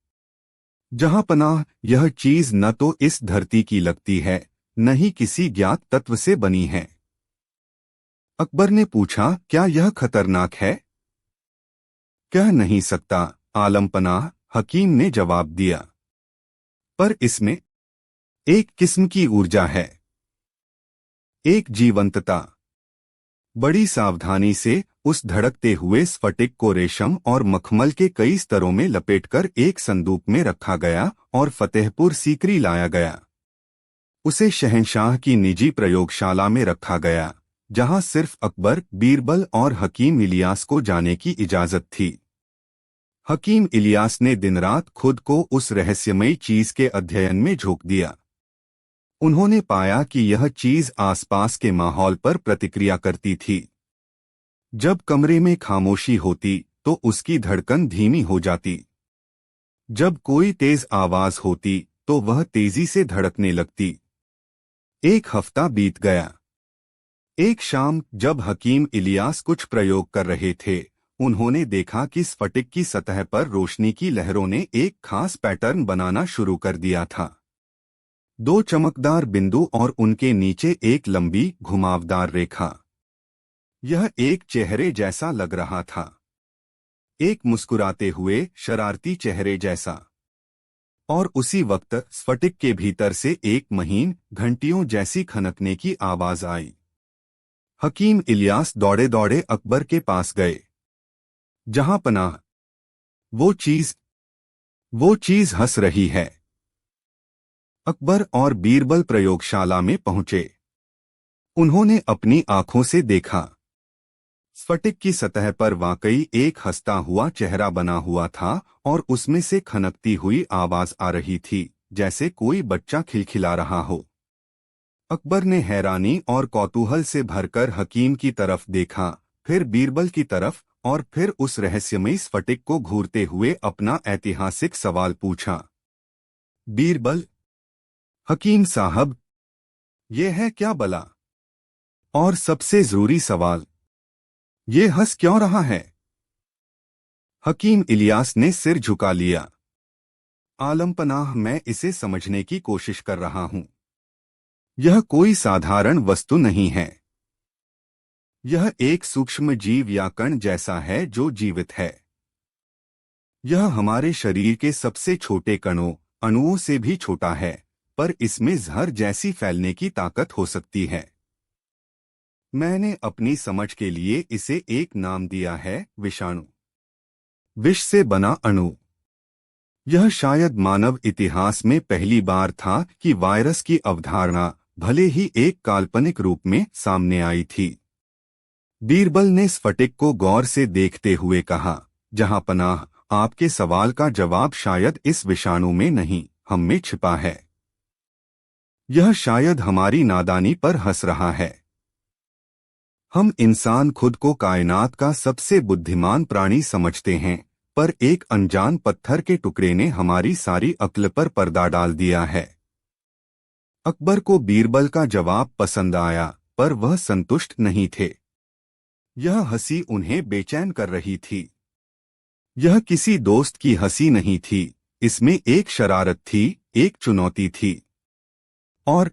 Speaker 1: जहां पनाह, यह चीज न तो इस धरती की लगती है, न ही किसी ज्ञात तत्व से बनी है। अकबर ने पूछा, क्या यह खतरनाक है? कह नहीं सकता, आलम पनाह, हकीम ने जवाब दिया। पर इसमें एक किस्म की ऊर्जा है, एक जीवंतता। बड़ी सावधानी से उस धड़कते हुए स्फटिक को रेशम और मखमल के कई स्तरों में लपेटकर एक संदूक में रखा गया और फतेहपुर सीकरी लाया गया। उसे शहंशाह की निजी प्रयोगशाला में रखा गया, जहां सिर्फ अकबर, बीरबल और हकीम इलियास को जाने की इजाजत थी। हकीम इलियास ने दिन रात खुद को उस रहस्यमयी चीज के अध्ययन में झोंक दिया। उन्होंने पाया कि यह चीज आसपास के माहौल पर प्रतिक्रिया करती थी। जब कमरे में खामोशी होती तो उसकी धड़कन धीमी हो जाती। जब कोई तेज आवाज होती तो वह तेजी से धड़कने लगती। एक हफ्ता बीत गया। एक शाम जब हकीम इलियास कुछ प्रयोग कर रहे थे, उन्होंने देखा कि स्फटिक की सतह पर रोशनी की लहरों ने एक खास पैटर्न बनाना शुरू कर दिया था। 2 चमकदार बिंदु और उनके नीचे एक लंबी, घुमावदार रेखा। यह एक चेहरे जैसा लग रहा था, एक मुस्कुराते हुए, शरारती चेहरे जैसा। और उसी वक्त स्फटिक के भीतर से एक महीन, घंटियों जैसी खनकने की आवाज आई। हकीम इलियास दौड़े दौड़े अकबर के पास गए। जहां पनाह, वो चीज वो चीज हंस रही है। अकबर और बीरबल प्रयोगशाला में पहुंचे। उन्होंने अपनी आंखों से देखा। स्फटिक की सतह पर वाकई एक हंसता हुआ चेहरा बना हुआ था और उसमें से खनकती हुई आवाज आ रही थी, जैसे कोई बच्चा खिलखिला रहा हो। अकबर ने हैरानी और कौतूहल से भरकर हकीम की तरफ देखा, फिर बीरबल की तरफ और फिर उस रहस्यमयी स्फटिक को घूरते हुए अपना ऐतिहासिक सवाल पूछा। बीरबल, हकीम साहब, ये है क्या बला? और सबसे जरूरी सवाल, ये हंस क्यों रहा है? हकीम इलियास ने सिर झुका लिया। आलम पनाह, मैं इसे समझने की कोशिश कर रहा हूं। यह कोई साधारण वस्तु नहीं है। यह एक सूक्ष्म जीव या कण जैसा है जो जीवित है। यह हमारे शरीर के सबसे छोटे कणों, अणुओं से भी छोटा है, पर इसमें जहर जैसी फैलने की ताकत हो सकती है। मैंने अपनी समझ के लिए इसे एक नाम दिया है, विषाणु। विष से बना अणु। यह शायद मानव इतिहास में पहली बार था कि वायरस की अवधारणा, भले ही एक काल्पनिक रूप में, सामने आई थी। बीरबल ने स्फटिक को गौर से देखते हुए कहा, जहां पनाह, आपके सवाल का जवाब शायद इस विषाणु में नहीं, हम में छिपा है। यह शायद हमारी नादानी पर हंस रहा है। हम इंसान खुद को कायनात का सबसे बुद्धिमान प्राणी समझते हैं, पर एक अनजान पत्थर के टुकड़े ने हमारी सारी अक्ल पर पर्दा डाल दिया है। अकबर को बीरबल का जवाब पसंद आया, पर वह संतुष्ट नहीं थे। यह हंसी उन्हें बेचैन कर रही थी। यह किसी दोस्त की हंसी नहीं थी, इसमें एक शरारत थी, एक चुनौती थी। और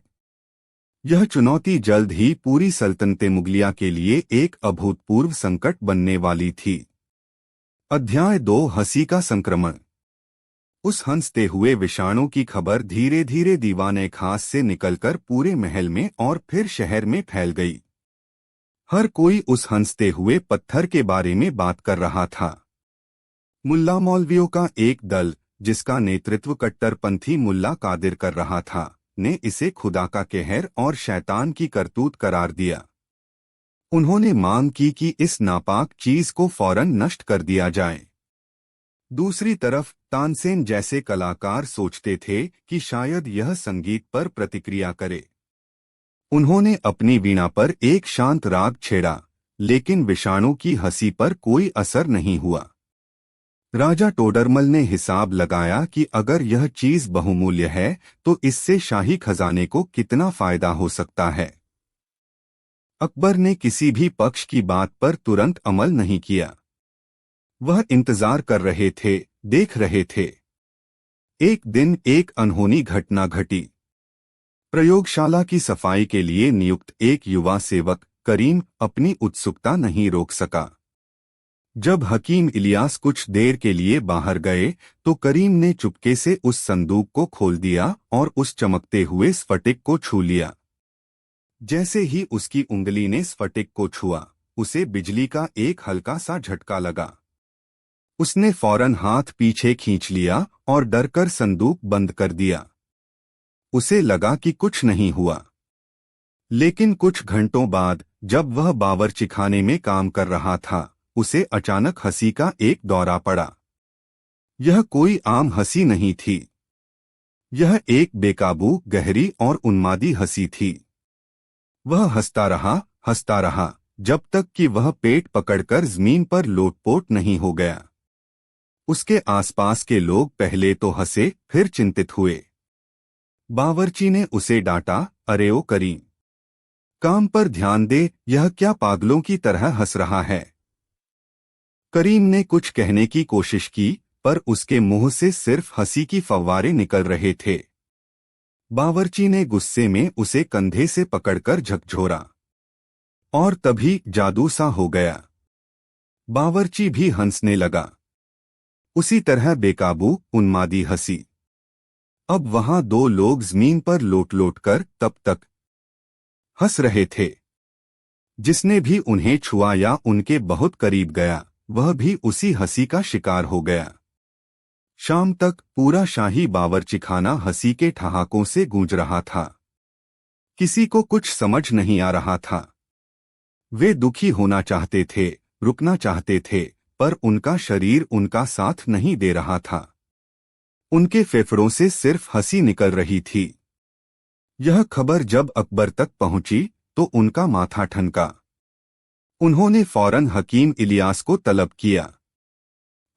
Speaker 1: यह चुनौती जल्द ही पूरी सल्तनते मुगलिया के लिए एक अभूतपूर्व संकट बनने वाली थी। अध्याय 2, हंसी का संक्रमण। उस हंसते हुए विषाणु की खबर धीरे धीरे दीवाने खास से निकलकर पूरे महल में और फिर शहर में फैल गई। हर कोई उस हंसते हुए पत्थर के बारे में बात कर रहा था। मुल्ला मौलवियों का एक दल, जिसका नेतृत्व कट्टरपंथी मुल्ला कादिर कर रहा था, ने इसे खुदा का कहर और शैतान की करतूत करार दिया। उन्होंने मांग की कि इस नापाक चीज को फौरन नष्ट कर दिया जाए। दूसरी तरफ तानसेन जैसे कलाकार सोचते थे कि शायद यह संगीत पर प्रतिक्रिया करे। उन्होंने अपनी वीणा पर एक शांत राग छेड़ा, लेकिन विषाणु की हंसी पर कोई असर नहीं हुआ। राजा टोडरमल ने हिसाब लगाया कि अगर यह चीज बहुमूल्य है तो इससे शाही खजाने को कितना फायदा हो सकता है। अकबर ने किसी भी पक्ष की बात पर तुरंत अमल नहीं किया। वह इंतजार कर रहे थे, देख रहे थे। एक दिन एक अनहोनी घटना घटी। प्रयोगशाला की सफाई के लिए नियुक्त एक युवा सेवक करीम अपनी उत्सुकता नहीं रोक सका। जब हकीम इलियास कुछ देर के लिए बाहर गए तो करीम ने चुपके से उस संदूक को खोल दिया और उस चमकते हुए स्फटिक को छू लिया। जैसे ही उसकी उंगली ने स्फटिक को छुआ, उसे बिजली का एक हल्का सा झटका लगा। उसने फौरन हाथ पीछे खींच लिया और डरकर संदूक बंद कर दिया। उसे लगा कि कुछ नहीं हुआ। लेकिन कुछ घंटों बाद, जब वह बावर्चीखाने में काम कर रहा था, उसे अचानक हंसी का एक दौरा पड़ा। यह कोई आम हंसी नहीं थी। यह एक बेकाबू, गहरी और उन्मादी हंसी थी। वह हंसता रहा, जब तक कि वह पेट पकड़कर जमीन पर लोटपोट नहीं हो गया। उसके आसपास के लोग पहले तो हंसे, फिर चिंतित हुए। बावर्ची ने उसे डांटा, अरे ओ करीम, काम पर ध्यान दे, यह क्या पागलों की तरह हंस रहा है। करीम ने कुछ कहने की कोशिश की, पर उसके मुंह से सिर्फ हंसी की फव्वारे निकल रहे थे। बावर्ची ने गुस्से में उसे कंधे से पकड़कर झकझोरा। और तभी जादू सा हो गया। बावर्ची भी हंसने लगा। उसी तरह बेकाबू, उन्मादी हंसी। अब वहां दो लोग जमीन पर लोट लोट कर तब तक हंस रहे थे। जिसने भी उन्हें छुआ या उनके बहुत करीब गया वह भी उसी हंसी का शिकार हो गया। शाम तक पूरा शाही बावर्चीखाना हंसी के ठहाकों से गूंज रहा था। किसी को कुछ समझ नहीं आ रहा था। वे दुखी होना चाहते थे, रुकना चाहते थे, पर उनका शरीर उनका साथ नहीं दे रहा था। उनके फेफड़ों से सिर्फ हंसी निकल रही थी। यह खबर जब अकबर तक पहुंची तो उनका माथा ठनका। उन्होंने फौरन हकीम इलियास को तलब किया।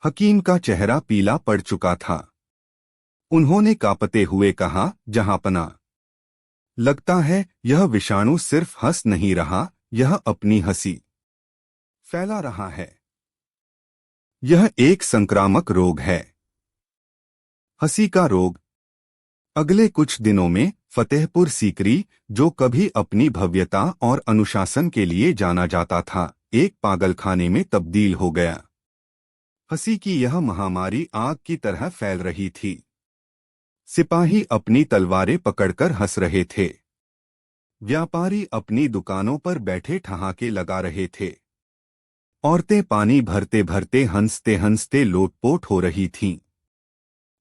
Speaker 1: हकीम का चेहरा पीला पड़ चुका था। उन्होंने कांपते हुए कहा, जहांपना, लगता है यह विषाणु सिर्फ हंस नहीं रहा, यह अपनी हंसी फैला रहा है। यह एक संक्रामक रोग है, हंसी का रोग। अगले कुछ दिनों में फतेहपुर सीकरी, जो कभी अपनी भव्यता और अनुशासन के लिए जाना जाता था, एक पागलखाने में तब्दील हो गया। हंसी की यह महामारी आग की तरह फैल रही थी। सिपाही अपनी तलवारें पकड़कर हंस रहे थे। व्यापारी अपनी दुकानों पर बैठे ठहाके लगा रहे थे। औरतें पानी भरते भरते हंसते हंसते लोटपोट हो रही थीं।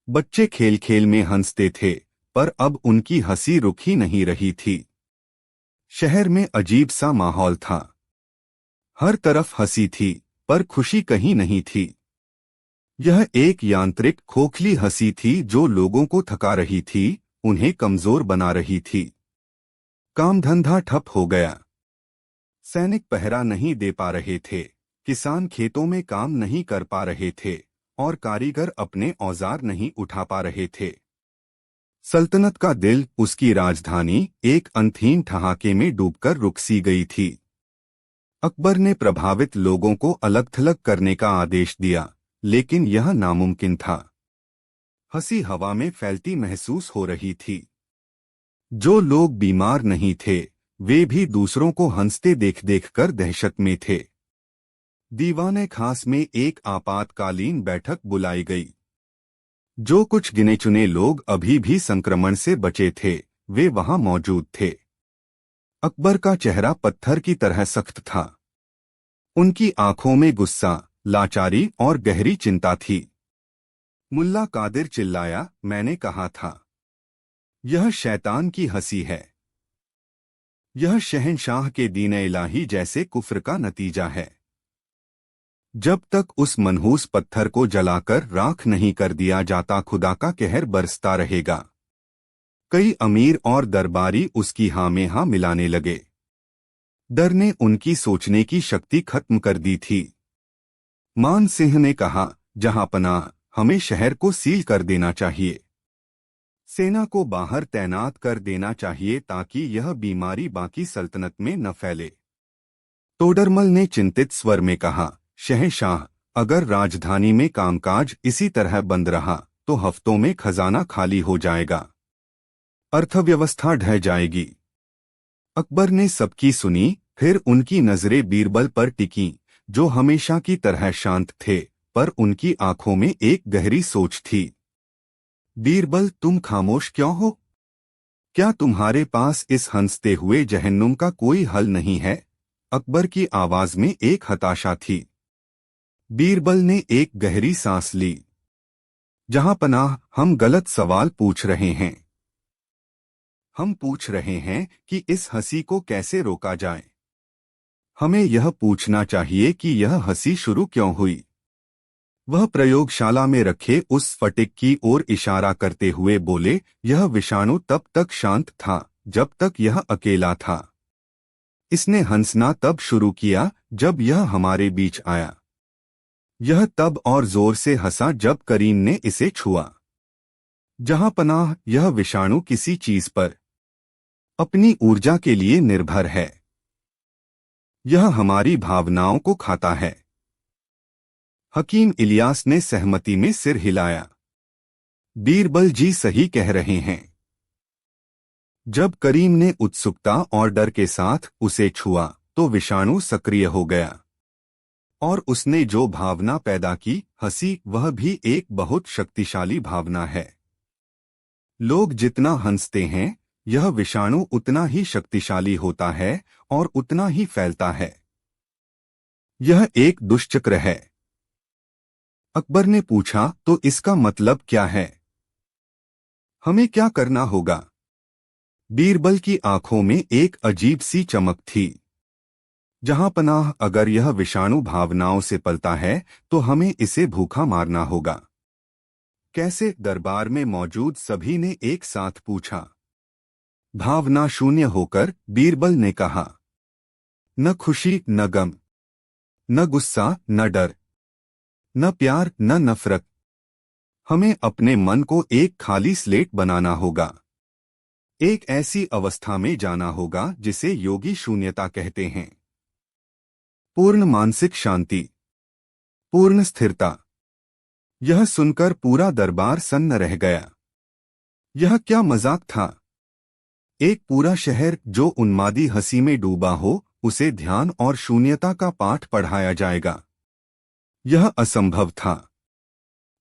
Speaker 1: बच्चे खेल खेल में हंसते थे, पर अब उनकी हंसी रुक ही नहीं रही थी। शहर में अजीब सा माहौल था। हर तरफ हंसी थी, पर खुशी कहीं नहीं थी। यह एक यांत्रिक खोखली हंसी थी जो लोगों को थका रही थी, उन्हें कमजोर बना रही थी। काम धंधा ठप हो गया। सैनिक पहरा नहीं दे पा रहे थे, किसान खेतों में काम नहीं कर पा रहे थे, और कारीगर अपने औजार नहीं उठा पा रहे थे। सल्तनत का दिल, उसकी राजधानी, एक अंधहीन ठहाके में डूबकर रुक सी गई थी। अकबर ने प्रभावित लोगों को अलग थलग करने का आदेश दिया, लेकिन यह नामुमकिन था। हंसी हवा में फैलती महसूस हो रही थी। जो लोग बीमार नहीं थे, वे भी दूसरों को हंसते देख देख कर दहशत में थे। दीवाने खास में एक आपातकालीन बैठक बुलाई गई। जो कुछ गिने चुने लोग अभी भी संक्रमण से बचे थे, वे वहां मौजूद थे। अकबर का चेहरा पत्थर की तरह सख्त था। उनकी आंखों में गुस्सा, लाचारी और गहरी चिंता थी। मुल्ला कादिर चिल्लाया, मैंने कहा था, यह शैतान की हंसी है। यह शहंशाह के दीन इलाही जैसे कुफ्र का नतीजा है। जब तक उस मनहूस पत्थर को जलाकर राख नहीं कर दिया जाता, खुदा का कहर बरसता रहेगा। कई अमीर और दरबारी उसकी हाँ में हाँ मिलाने लगे। डर ने उनकी सोचने की शक्ति खत्म कर दी थी। मान सिंह ने कहा, जहांपनाह, हमें शहर को सील कर देना चाहिए। सेना को बाहर तैनात कर देना चाहिए ताकि यह बीमारी बाकी सल्तनत में न फैले। तोडरमल ने चिंतित स्वर में कहा, शहंशाह, अगर राजधानी में कामकाज इसी तरह बंद रहा तो हफ्तों में खजाना खाली हो जाएगा, अर्थव्यवस्था ढह जाएगी। अकबर ने सबकी सुनी, फिर उनकी नजरें बीरबल पर टिकीं, जो हमेशा की तरह शांत थे, पर उनकी आंखों में एक गहरी सोच थी। बीरबल, तुम खामोश क्यों हो? क्या तुम्हारे पास इस हंसते हुए जहन्नुम का कोई हल नहीं है? अकबर की आवाज में एक हताशा थी। बीरबल ने एक गहरी सांस ली। जहांपनाह, हम गलत सवाल पूछ रहे हैं। हम पूछ रहे हैं कि इस हंसी को कैसे रोका जाए। हमें यह पूछना चाहिए कि यह हंसी शुरू क्यों हुई। वह प्रयोगशाला में रखे उस स्फटिक की ओर इशारा करते हुए बोले, यह विषाणु तब तक शांत था जब तक यह अकेला था। इसने हंसना तब शुरू किया जब यह हमारे बीच आया। यह तब और जोर से हंसा जब करीम ने इसे छुआ। जहांपनाह, यह विषाणु किसी चीज पर अपनी ऊर्जा के लिए निर्भर है। यह हमारी भावनाओं को खाता है। हकीम इलियास ने सहमति में सिर हिलाया। बीरबल जी सही कह रहे हैं। जब करीम ने उत्सुकता और डर के साथ उसे छुआ तो विषाणु सक्रिय हो गया, और उसने जो भावना पैदा की, हंसी, वह भी एक बहुत शक्तिशाली भावना है। लोग जितना हंसते हैं, यह विषाणु उतना ही शक्तिशाली होता है और उतना ही फैलता है। यह एक दुष्चक्र है। अकबर ने पूछा, तो इसका मतलब क्या है? हमें क्या करना होगा? बीरबल की आंखों में एक अजीब सी चमक थी। जहां पनाह, अगर यह विषाणु भावनाओं से पलता है तो हमें इसे भूखा मारना होगा। कैसे? दरबार में मौजूद सभी ने एक साथ पूछा। भावना शून्य होकर बीरबल ने कहा, न खुशी न गम, न गुस्सा न डर, न प्यार न नफरत। हमें अपने मन को एक खाली स्लेट बनाना होगा। एक ऐसी अवस्था में जाना होगा जिसे योगी शून्यता कहते हैं। पूर्ण मानसिक शांति, पूर्ण स्थिरता। यह सुनकर पूरा दरबार सन्न रह गया। यह क्या मजाक था? एक पूरा शहर जो उन्मादी हंसी में डूबा हो, उसे ध्यान और शून्यता का पाठ पढ़ाया जाएगा? यह असंभव था।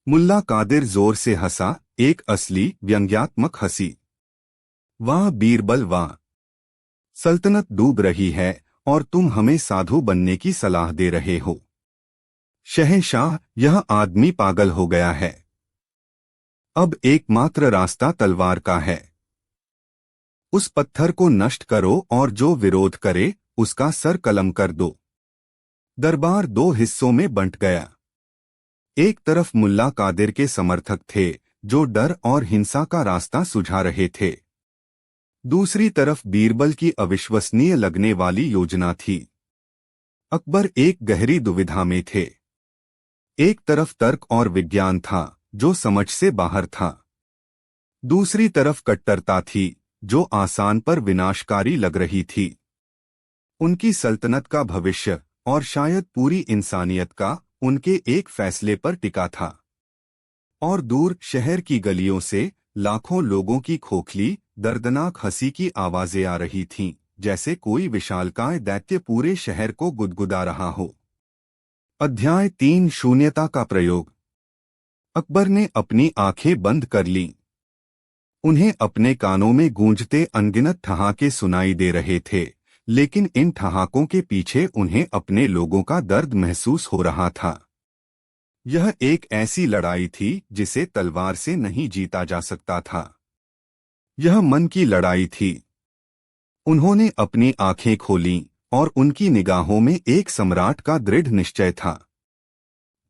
Speaker 1: मुल्ला कादिर जोर से हंसा, एक असली व्यंग्यात्मक हंसी। वाह बीरबल वाह! सल्तनत डूब रही है और तुम हमें साधु बनने की सलाह दे रहे हो। शहंशाह, यह आदमी पागल हो गया है। अब एकमात्र रास्ता तलवार का है। उस पत्थर को नष्ट करो और जो विरोध करे उसका सर कलम कर दो। दरबार दो हिस्सों में बंट गया। एक तरफ मुल्ला कादिर के समर्थक थे जो डर और हिंसा का रास्ता सुझा रहे थे। दूसरी तरफ बीरबल की अविश्वसनीय लगने वाली योजना थी। अकबर एक गहरी दुविधा में थे। एक तरफ तर्क और विज्ञान था जो समझ से बाहर था। दूसरी तरफ कट्टरता थी जो आसान पर विनाशकारी लग रही थी। उनकी सल्तनत का भविष्य और शायद पूरी इंसानियत का उनके एक फैसले पर टिका था। और दूर शहर की गलियों से लाखों लोगों की खोखली दर्दनाक हंसी की आवाजें आ रही थीं, जैसे कोई विशालकाय दैत्य पूरे शहर को गुदगुदा रहा हो। अध्याय 3, शून्यता का प्रयोग। अकबर ने अपनी आंखें बंद कर लीं। उन्हें अपने कानों में गूंजते अनगिनत ठहाके सुनाई दे रहे थे, लेकिन इन ठहाकों के पीछे उन्हें अपने लोगों का दर्द महसूस हो रहा था। यह एक ऐसी लड़ाई थी जिसे तलवार से नहीं जीता जा सकता था। यह मन की लड़ाई थी। उन्होंने अपनी आंखें खोलीं और उनकी निगाहों में एक सम्राट का दृढ़ निश्चय था।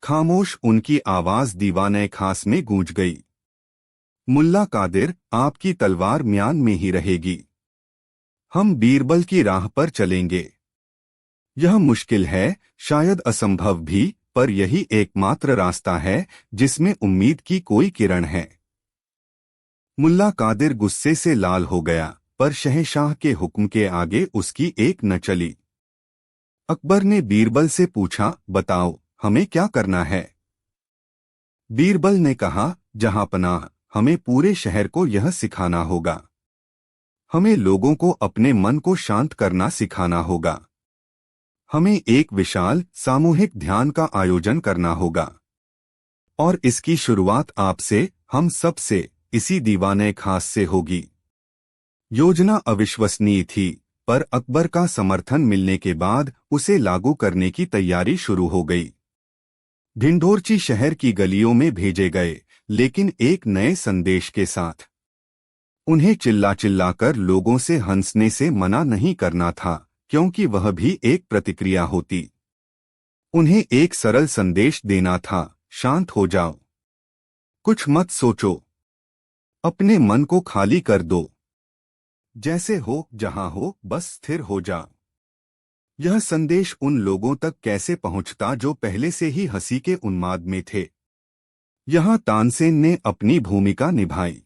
Speaker 1: खामोश उनकी आवाज दीवाने खास में गूंज गई। मुल्ला कादिर, आपकी तलवार म्यान में ही रहेगी। हम बीरबल की राह पर चलेंगे। यह मुश्किल है, शायद असंभव भी, पर यही एकमात्र रास्ता है जिसमें उम्मीद की कोई किरण है। मुल्ला कादिर गुस्से से लाल हो गया, पर शहंशाह के हुक्म के आगे उसकी एक न चली। अकबर ने बीरबल से पूछा, बताओ हमें क्या करना है? बीरबल ने कहा, जहां पनाह, हमें पूरे शहर को यह सिखाना होगा। हमें लोगों को अपने मन को शांत करना सिखाना होगा। हमें एक विशाल सामूहिक ध्यान का आयोजन करना होगा। और इसकी शुरुआत आपसे, हम सब से, इसी दीवाने खास से होगी। योजना अविश्वसनीय थी, पर अकबर का समर्थन मिलने के बाद उसे लागू करने की तैयारी शुरू हो गई। ढिंढोरची शहर की गलियों में भेजे गए, लेकिन एक नए संदेश के साथ। उन्हें चिल्ला चिल्लाकर लोगों से हंसने से मना नहीं करना था, क्योंकि वह भी एक प्रतिक्रिया होती। उन्हें एक सरल संदेश देना था, शांत हो जाओ। कुछ मत सोचो। अपने मन को खाली कर दो। जैसे हो, जहां हो, बस स्थिर हो जाओ। यह संदेश उन लोगों तक कैसे पहुंचता जो पहले से ही हंसी के उन्माद में थे? यहां तानसेन ने अपनी भूमिका निभाई।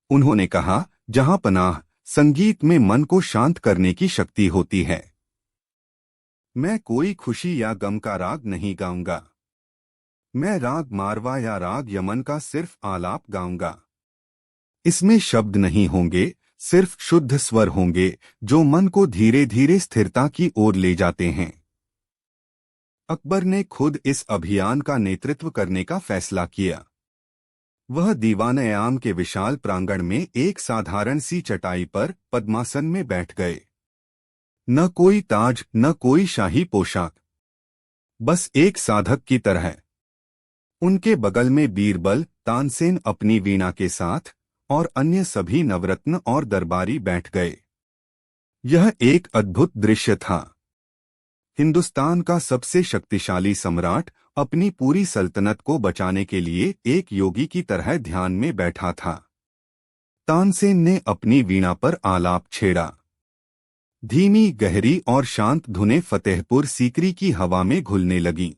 Speaker 1: उन्होंने कहा, जहां पनाह, संगीत में मन को शांत करने की शक्ति होती है। मैं कोई खुशी या गम का राग नहीं गाऊंगा। मैं राग मारवा या राग यमन का सिर्फ आलाप गाऊंगा। इसमें शब्द नहीं होंगे, सिर्फ शुद्ध स्वर होंगे जो मन को धीरे धीरे स्थिरता की ओर ले जाते हैं। अकबर ने खुद इस अभियान का नेतृत्व करने का फैसला किया। वह दीवान-ए-आम के विशाल प्रांगण में एक साधारण सी चटाई पर पद्मासन में बैठ गए। न कोई ताज, न कोई शाही पोशाक, बस एक साधक की तरह। उनके बगल में बीरबल, तानसेन अपनी वीणा के साथ और अन्य सभी नवरत्न और दरबारी बैठ गए। यह एक अद्भुत दृश्य था। हिंदुस्तान का सबसे शक्तिशाली सम्राट अपनी पूरी सल्तनत को बचाने के लिए एक योगी की तरह ध्यान में बैठा था। तानसेन ने अपनी वीणा पर आलाप छेड़ा। धीमी, गहरी और शांत धुनें फतेहपुर सीकरी की हवा में घुलने लगीं।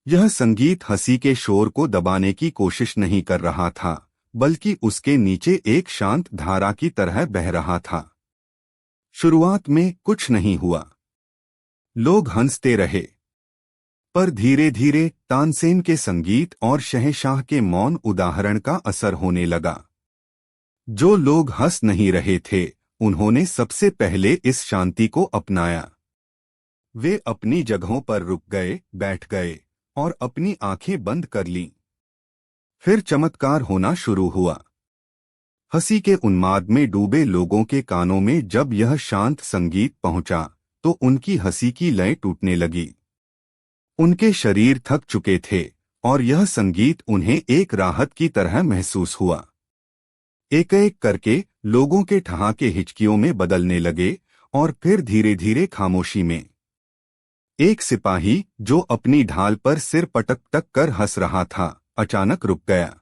Speaker 1: यह संगीत हंसी के शोर को दबाने की कोशिश नहीं कर रहा था, बल्कि उसके नीचे एक शांत धारा की तरह बह रहा था। शुरुआत में कुछ नहीं हुआ। लोग हंसते रहे, पर धीरे धीरे तानसेन के संगीत और शहंशाह के मौन उदाहरण का असर होने लगा। जो लोग हंस नहीं रहे थे, उन्होंने सबसे पहले इस शांति को अपनाया। वे अपनी जगहों पर रुक गए, बैठ गए और अपनी आंखें बंद कर लीं। फिर चमत्कार होना शुरू हुआ। हंसी के उन्माद में डूबे लोगों के कानों में जब यह शांत संगीत पहुंचा, तो उनकी हंसी की लय टूटने लगी। उनके शरीर थक चुके थे और यह संगीत उन्हें एक राहत की तरह महसूस हुआ। एक एक करके लोगों के ठहाके हिचकियों में बदलने लगे और फिर धीरे धीरे खामोशी में। एक सिपाही जो अपनी ढाल पर सिर पटक तक कर हंस रहा था, अचानक रुक गया।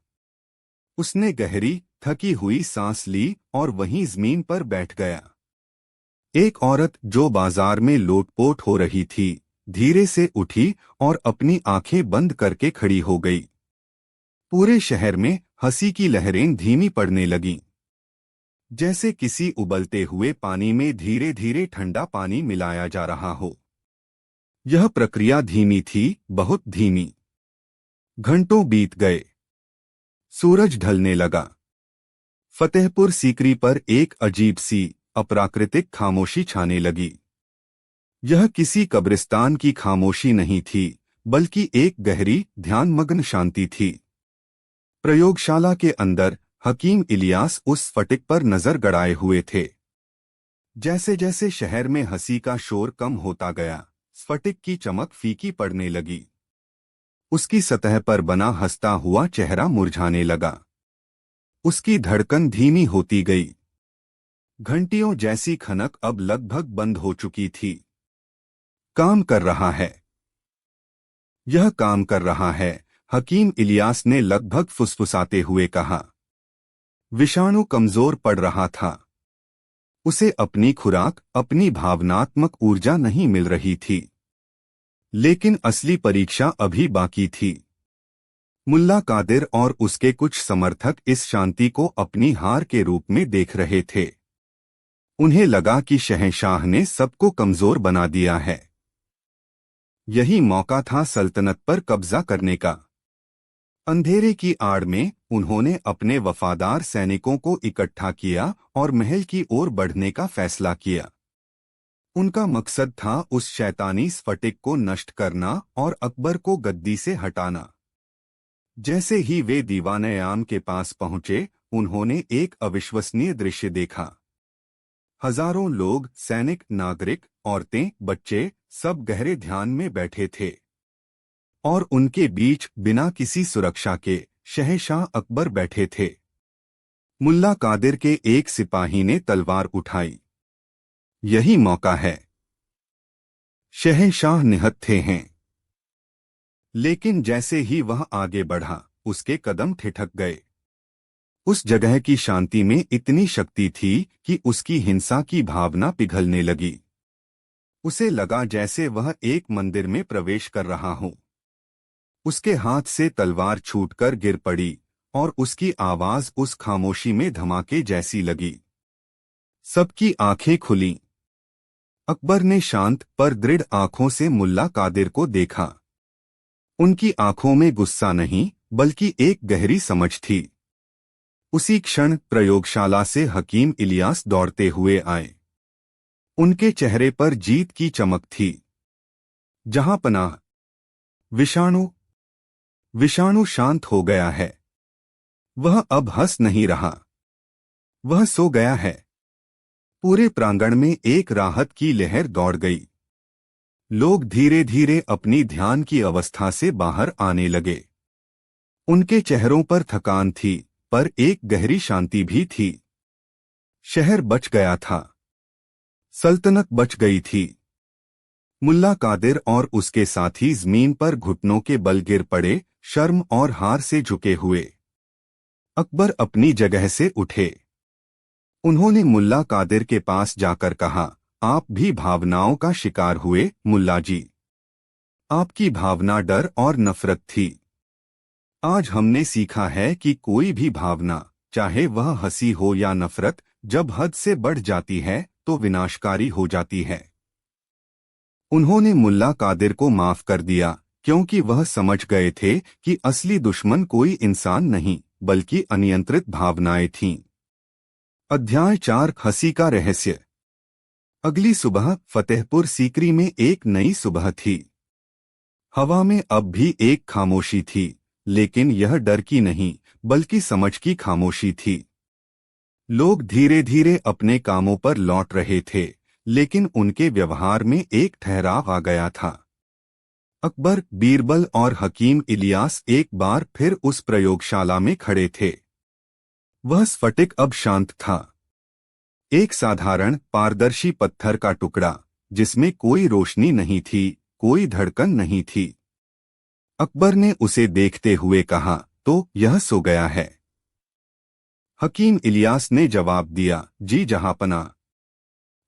Speaker 1: उसने गहरी, थकी हुई सांस ली और वहीं जमीन पर बैठ गया। एक औरत जो बाजार में लोटपोट हो रही थी, धीरे से उठी और अपनी आंखें बंद करके खड़ी हो गई। पूरे शहर में हंसी की लहरें धीमी पड़ने लगीं, जैसे किसी उबलते हुए पानी में धीरे धीरे ठंडा पानी मिलाया जा रहा हो। यह प्रक्रिया धीमी थी, बहुत धीमी। घंटों बीत गए। सूरज ढलने लगा। फतेहपुर सीकरी पर एक अजीब सी, अप्राकृतिक खामोशी छाने लगी। यह किसी कब्रिस्तान की खामोशी नहीं थी, बल्कि एक गहरी, ध्यानमग्न शांति थी। प्रयोगशाला के अंदर हकीम इलियास उस स्फटिक पर नजर गड़ाए हुए थे। जैसे जैसे शहर में हंसी का शोर कम होता गया, स्फटिक की चमक फीकी पड़ने लगी। उसकी सतह पर बना हंसता हुआ चेहरा मुरझाने लगा। उसकी धड़कन धीमी होती गई। घंटियों जैसी खनक अब लगभग बंद हो चुकी थी। काम कर रहा है, यह काम कर रहा है, हकीम इलियास ने लगभग फुसफुसाते हुए कहा। विषाणु कमजोर पड़ रहा था। उसे अपनी खुराक, अपनी भावनात्मक ऊर्जा नहीं मिल रही थी। लेकिन असली परीक्षा अभी बाकी थी। मुल्ला कादिर और उसके कुछ समर्थक इस शांति को अपनी हार के रूप में देख रहे थे। उन्हें लगा कि शहंशाह ने सबको कमजोर बना दिया है। यही मौका था सल्तनत पर कब्जा करने का। अंधेरे की आड़ में उन्होंने अपने वफादार सैनिकों को इकट्ठा किया और महल की ओर बढ़ने का फैसला किया। उनका मकसद था उस शैतानी स्फटिक को नष्ट करना और अकबर को गद्दी से हटाना। जैसे ही वे दीवान-ए-आम के पास पहुंचे, उन्होंने एक अविश्वसनीय दृश्य देखा। हजारों लोग, सैनिक, नागरिक, औरतें, बच्चे, सब गहरे ध्यान में बैठे थे। और उनके बीच बिना किसी सुरक्षा के शहंशाह अकबर बैठे थे। मुल्ला कादिर के एक सिपाही ने तलवार उठाई। यही मौका है। शहंशाह निहत्थे हैं। लेकिन जैसे ही वह आगे बढ़ा, उसके कदम ठिठक गए। उस जगह की शांति में इतनी शक्ति थी कि उसकी हिंसा की भावना पिघलने लगी। उसे लगा जैसे वह एक मंदिर में प्रवेश कर रहा हो। उसके हाथ से तलवार छूटकर गिर पड़ी और उसकी आवाज उस खामोशी में धमाके जैसी लगी। सबकी आंखें खुलीं। अकबर ने शांत पर दृढ़ आंखों से मुल्ला कादिर को देखा। उनकी आंखों में गुस्सा नहीं, बल्कि एक गहरी समझ थी। उसी क्षण प्रयोगशाला से हकीम इलियास दौड़ते हुए आए। उनके चेहरे पर जीत की चमक थी। जहां पनाह, विषाणु शांत हो गया है। वह अब हंस नहीं रहा, वह सो गया है। पूरे प्रांगण में एक राहत की लहर दौड़ गई। लोग धीरे धीरे अपनी ध्यान की अवस्था से बाहर आने लगे। उनके चेहरों पर थकान थी, पर एक गहरी शांति भी थी। शहर बच गया था, सल्तनत बच गई थी। मुल्ला कादिर और उसके साथी जमीन पर घुटनों के बल गिर पड़े, शर्म और हार से झुके हुए। अकबर अपनी जगह से उठे। उन्होंने मुल्ला कादिर के पास जाकर कहा, आप भी भावनाओं का शिकार हुए मुल्ला जी। आपकी भावना डर और नफरत थी। आज हमने सीखा है कि कोई भी भावना, चाहे वह हंसी हो या नफरत, जब हद से बढ़ जाती है तो विनाशकारी हो जाती है। उन्होंने मुल्ला कादिर को माफ कर दिया, क्योंकि वह समझ गए थे कि असली दुश्मन कोई इंसान नहीं, बल्कि अनियंत्रित भावनाएं थीं। अध्याय 4, हंसी का रहस्य। अगली सुबह फतेहपुर सीकरी में एक नई सुबह थी। हवा में अब भी एक खामोशी थी, लेकिन यह डर की नहीं, बल्कि समझ की खामोशी थी। लोग धीरे धीरे अपने कामों पर लौट रहे थे, लेकिन उनके व्यवहार में एक ठहराव आ गया था। अकबर, बीरबल और हकीम इलियास एक बार फिर उस प्रयोगशाला में खड़े थे। वह स्फटिक अब शांत था। एक साधारण पारदर्शी पत्थर का टुकड़ा, जिसमें कोई रोशनी नहीं थी, कोई धड़कन नहीं थी। अकबर ने उसे देखते हुए कहा, तो यह सो गया है? हकीम इलियास ने जवाब दिया, जी जहांपना।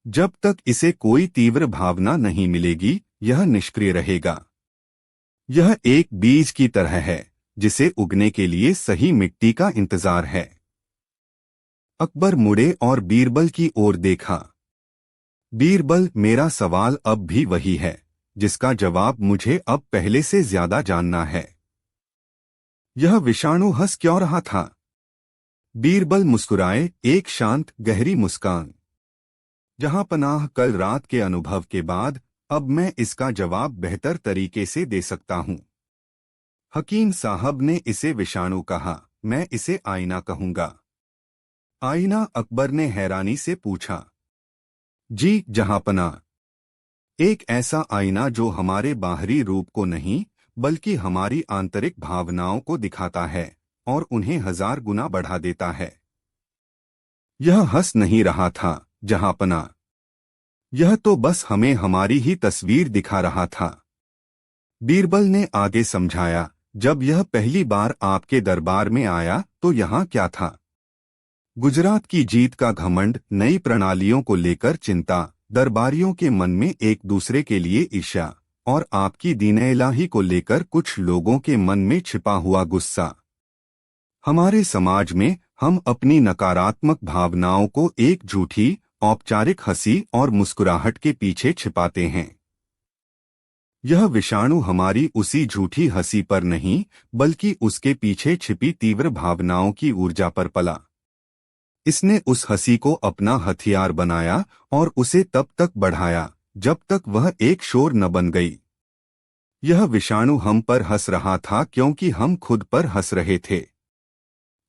Speaker 1: जब तक इसे कोई तीव्र भावना नहीं मिलेगी, यह निष्क्रिय रहेगा। यह एक बीज की तरह है, जिसे उगने के लिए सही मिट्टी का इंतजार है। अकबर मुड़े और बीरबल की ओर देखा। बीरबल, मेरा सवाल अब भी वही है, जिसका जवाब मुझे अब पहले से ज्यादा जानना है। यह विषाणु हंस क्यों रहा था? बीरबल मुस्कुराए, एक शांत गहरी मुस्कान। जहांपनाह, कल रात के अनुभव के बाद अब मैं इसका जवाब बेहतर तरीके से दे सकता हूं। हकीम साहब ने इसे विषाणु कहा, मैं इसे आईना कहूंगा। आईना? अकबर ने हैरानी से पूछा। जी जहांपनाह, एक ऐसा आईना जो हमारे बाहरी रूप को नहीं, बल्कि हमारी आंतरिक भावनाओं को दिखाता है और उन्हें 1000 गुना बढ़ा देता है। यह हंस नहीं रहा था जहांपनाह, यह तो बस हमें हमारी ही तस्वीर दिखा रहा था। बीरबल ने आगे समझाया, जब यह पहली बार आपके दरबार में आया तो यहाँ क्या था? गुजरात की जीत का घमंड, नई प्रणालियों को लेकर चिंता, दरबारियों के मन में एक दूसरे के लिए ईर्ष्या, और आपकी दीन-ए-इलाही को लेकर कुछ लोगों के मन में छिपा हुआ गुस्सा। हमारे समाज में हम अपनी नकारात्मक भावनाओं को एक झूठी, औपचारिक हंसी और मुस्कुराहट के पीछे छिपाते हैं। यह विषाणु हमारी उसी झूठी हंसी पर नहीं, बल्कि उसके पीछे छिपी तीव्र भावनाओं की ऊर्जा पर पला। इसने उस हंसी को अपना हथियार बनाया और उसे तब तक बढ़ाया जब तक वह एक शोर न बन गई। यह विषाणु हम पर हंस रहा था क्योंकि हम खुद पर हंस रहे थे।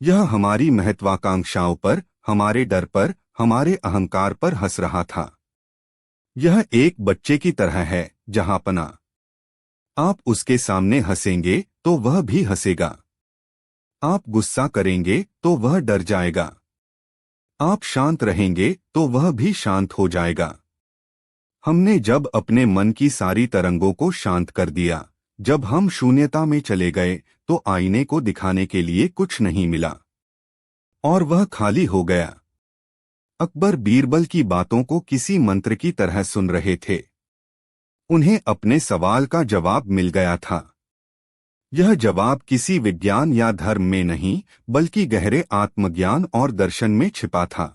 Speaker 1: यह हमारी महत्वाकांक्षाओं पर, हमारे डर पर, हमारे अहंकार पर हंस रहा था। यह एक बच्चे की तरह है जहांपनाह। आप उसके सामने हंसेंगे तो वह भी हंसेगा। आप गुस्सा करेंगे तो वह डर जाएगा। आप शांत रहेंगे तो वह भी शांत हो जाएगा। हमने जब अपने मन की सारी तरंगों को शांत कर दिया, जब हम शून्यता में चले गए, तो आईने को दिखाने के लिए कुछ नहीं मिला और वह खाली हो गया। अकबर बीरबल की बातों को किसी मंत्र की तरह सुन रहे थे। उन्हें अपने सवाल का जवाब मिल गया था। यह जवाब किसी विज्ञान या धर्म में नहीं, बल्कि गहरे आत्मज्ञान और दर्शन में छिपा था।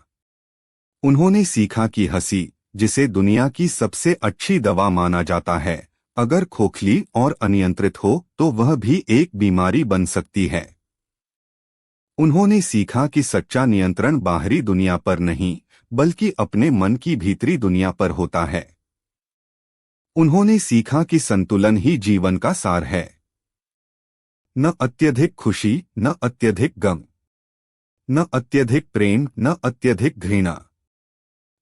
Speaker 1: उन्होंने सीखा कि हंसी, जिसे दुनिया की सबसे अच्छी दवा माना जाता है, अगर खोखली और अनियंत्रित हो तो वह भी एक बीमारी बन सकती है। उन्होंने सीखा कि सच्चा नियंत्रण बाहरी दुनिया पर नहीं, बल्कि अपने मन की भीतरी दुनिया पर होता है। उन्होंने सीखा कि संतुलन ही जीवन का सार है। न अत्यधिक खुशी, न अत्यधिक गम। न अत्यधिक प्रेम न अत्यधिक घृणा।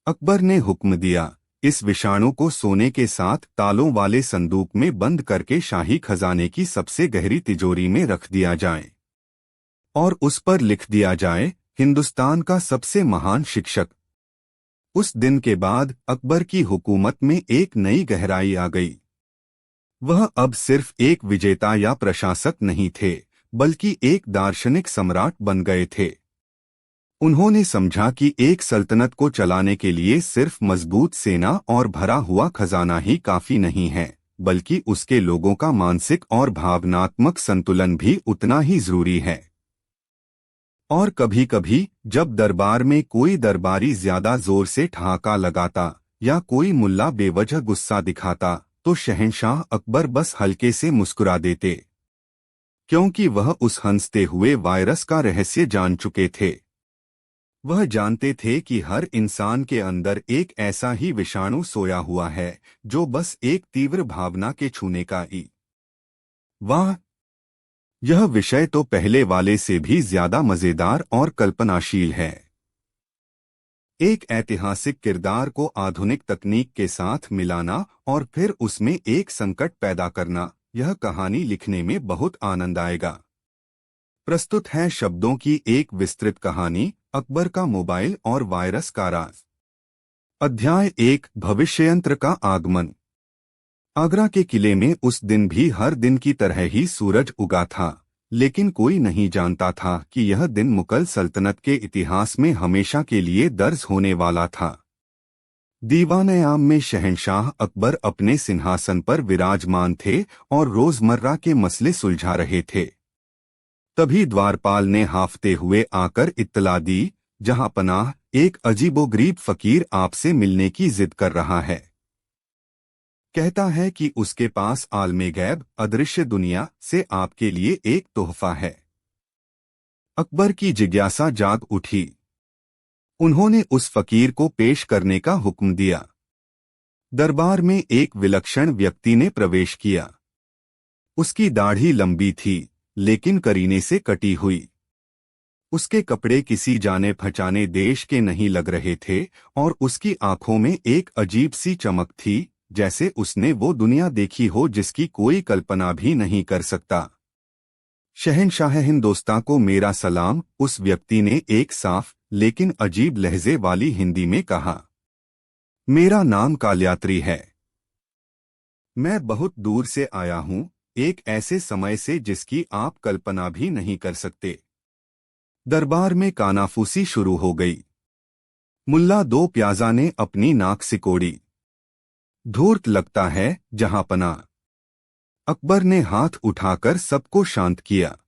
Speaker 1: अकबर ने हुक्म दिया, इस विषाणु को सोने के साथ तालों वाले संदूक में बंद करके शाही खजाने की सबसे गहरी तिजोरी में रख दिया जाए और उस पर लिख दिया जाए, हिंदुस्तान का सबसे महान शिक्षक। उस दिन के बाद अकबर की हुकूमत में एक नई गहराई आ गई। वह अब सिर्फ एक विजेता या प्रशासक नहीं थे, बल्कि एक दार्शनिक सम्राट बन गए थे। उन्होंने समझा कि एक सल्तनत को चलाने के लिए सिर्फ मजबूत सेना और भरा हुआ खजाना ही काफी नहीं है, बल्कि उसके लोगों का मानसिक और भावनात्मक संतुलन भी उतना ही जरूरी है। और कभी कभी जब दरबार में कोई दरबारी ज्यादा जोर से ठहाका लगाता या कोई मुल्ला बेवजह गुस्सा दिखाता, तो शहंशाह अकबर बस हल्के से मुस्कुरा देते, क्योंकि वह उस हंसते हुए वायरस का रहस्य जान चुके थे। वह जानते थे कि हर इंसान के अंदर एक ऐसा ही विषाणु सोया हुआ है, जो बस एक तीव्र भावना के छूने का ही। वाह, यह विषय तो पहले वाले से भी ज्यादा मजेदार और कल्पनाशील है। एक ऐतिहासिक किरदार को आधुनिक तकनीक के साथ मिलाना और फिर उसमें एक संकट पैदा करना, यह कहानी लिखने में बहुत आनंद आएगा। प्रस्तुत है शब्दों की एक विस्तृत कहानी, अकबर का मोबाइल और वायरस का राज। अध्याय 1, भविष्ययंत्र का आगमन। आगरा के किले में उस दिन भी हर दिन की तरह ही सूरज उगा था, लेकिन कोई नहीं जानता था कि यह दिन मुगल सल्तनत के इतिहास में हमेशा के लिए दर्ज होने वाला था। दीवान-ए-आम में शहंशाह अकबर अपने सिंहासन पर विराजमान थे और रोजमर्रा के मसले सुलझा रहे थे। तभी द्वारपाल ने हांफते हुए आकर इत्तला दी, जहां पनाह, एक अजीबोगरीब फकीर आपसे मिलने की जिद कर रहा है। कहता है कि उसके पास आलमे गैब, अदृश्य दुनिया से आपके लिए एक तोहफा है। अकबर की जिज्ञासा जाग उठी। उन्होंने उस फकीर को पेश करने का हुक्म दिया। दरबार में एक विलक्षण व्यक्ति ने प्रवेश किया। उसकी दाढ़ी लंबी थी, लेकिन करीने से कटी हुई। उसके कपड़े किसी जाने पहचाने देश के नहीं लग रहे थे और उसकी आंखों में एक अजीब सी चमक थी, जैसे उसने वो दुनिया देखी हो जिसकी कोई कल्पना भी नहीं कर सकता। शहंशाह हिंदुस्तान को मेरा सलाम, उस व्यक्ति ने एक साफ लेकिन अजीब लहजे वाली हिंदी में कहा। मेरा नाम कालयात्री है। मैं बहुत दूर से आया हूं, एक ऐसे समय से जिसकी आप कल्पना भी नहीं कर सकते। दरबार में कानाफूसी शुरू हो गई। मुल्ला दो प्याजा ने अपनी नाक सिकोड़ी। धूर्त लगता है, जहां पना। अकबर ने हाथ उठाकर सबको शांत किया।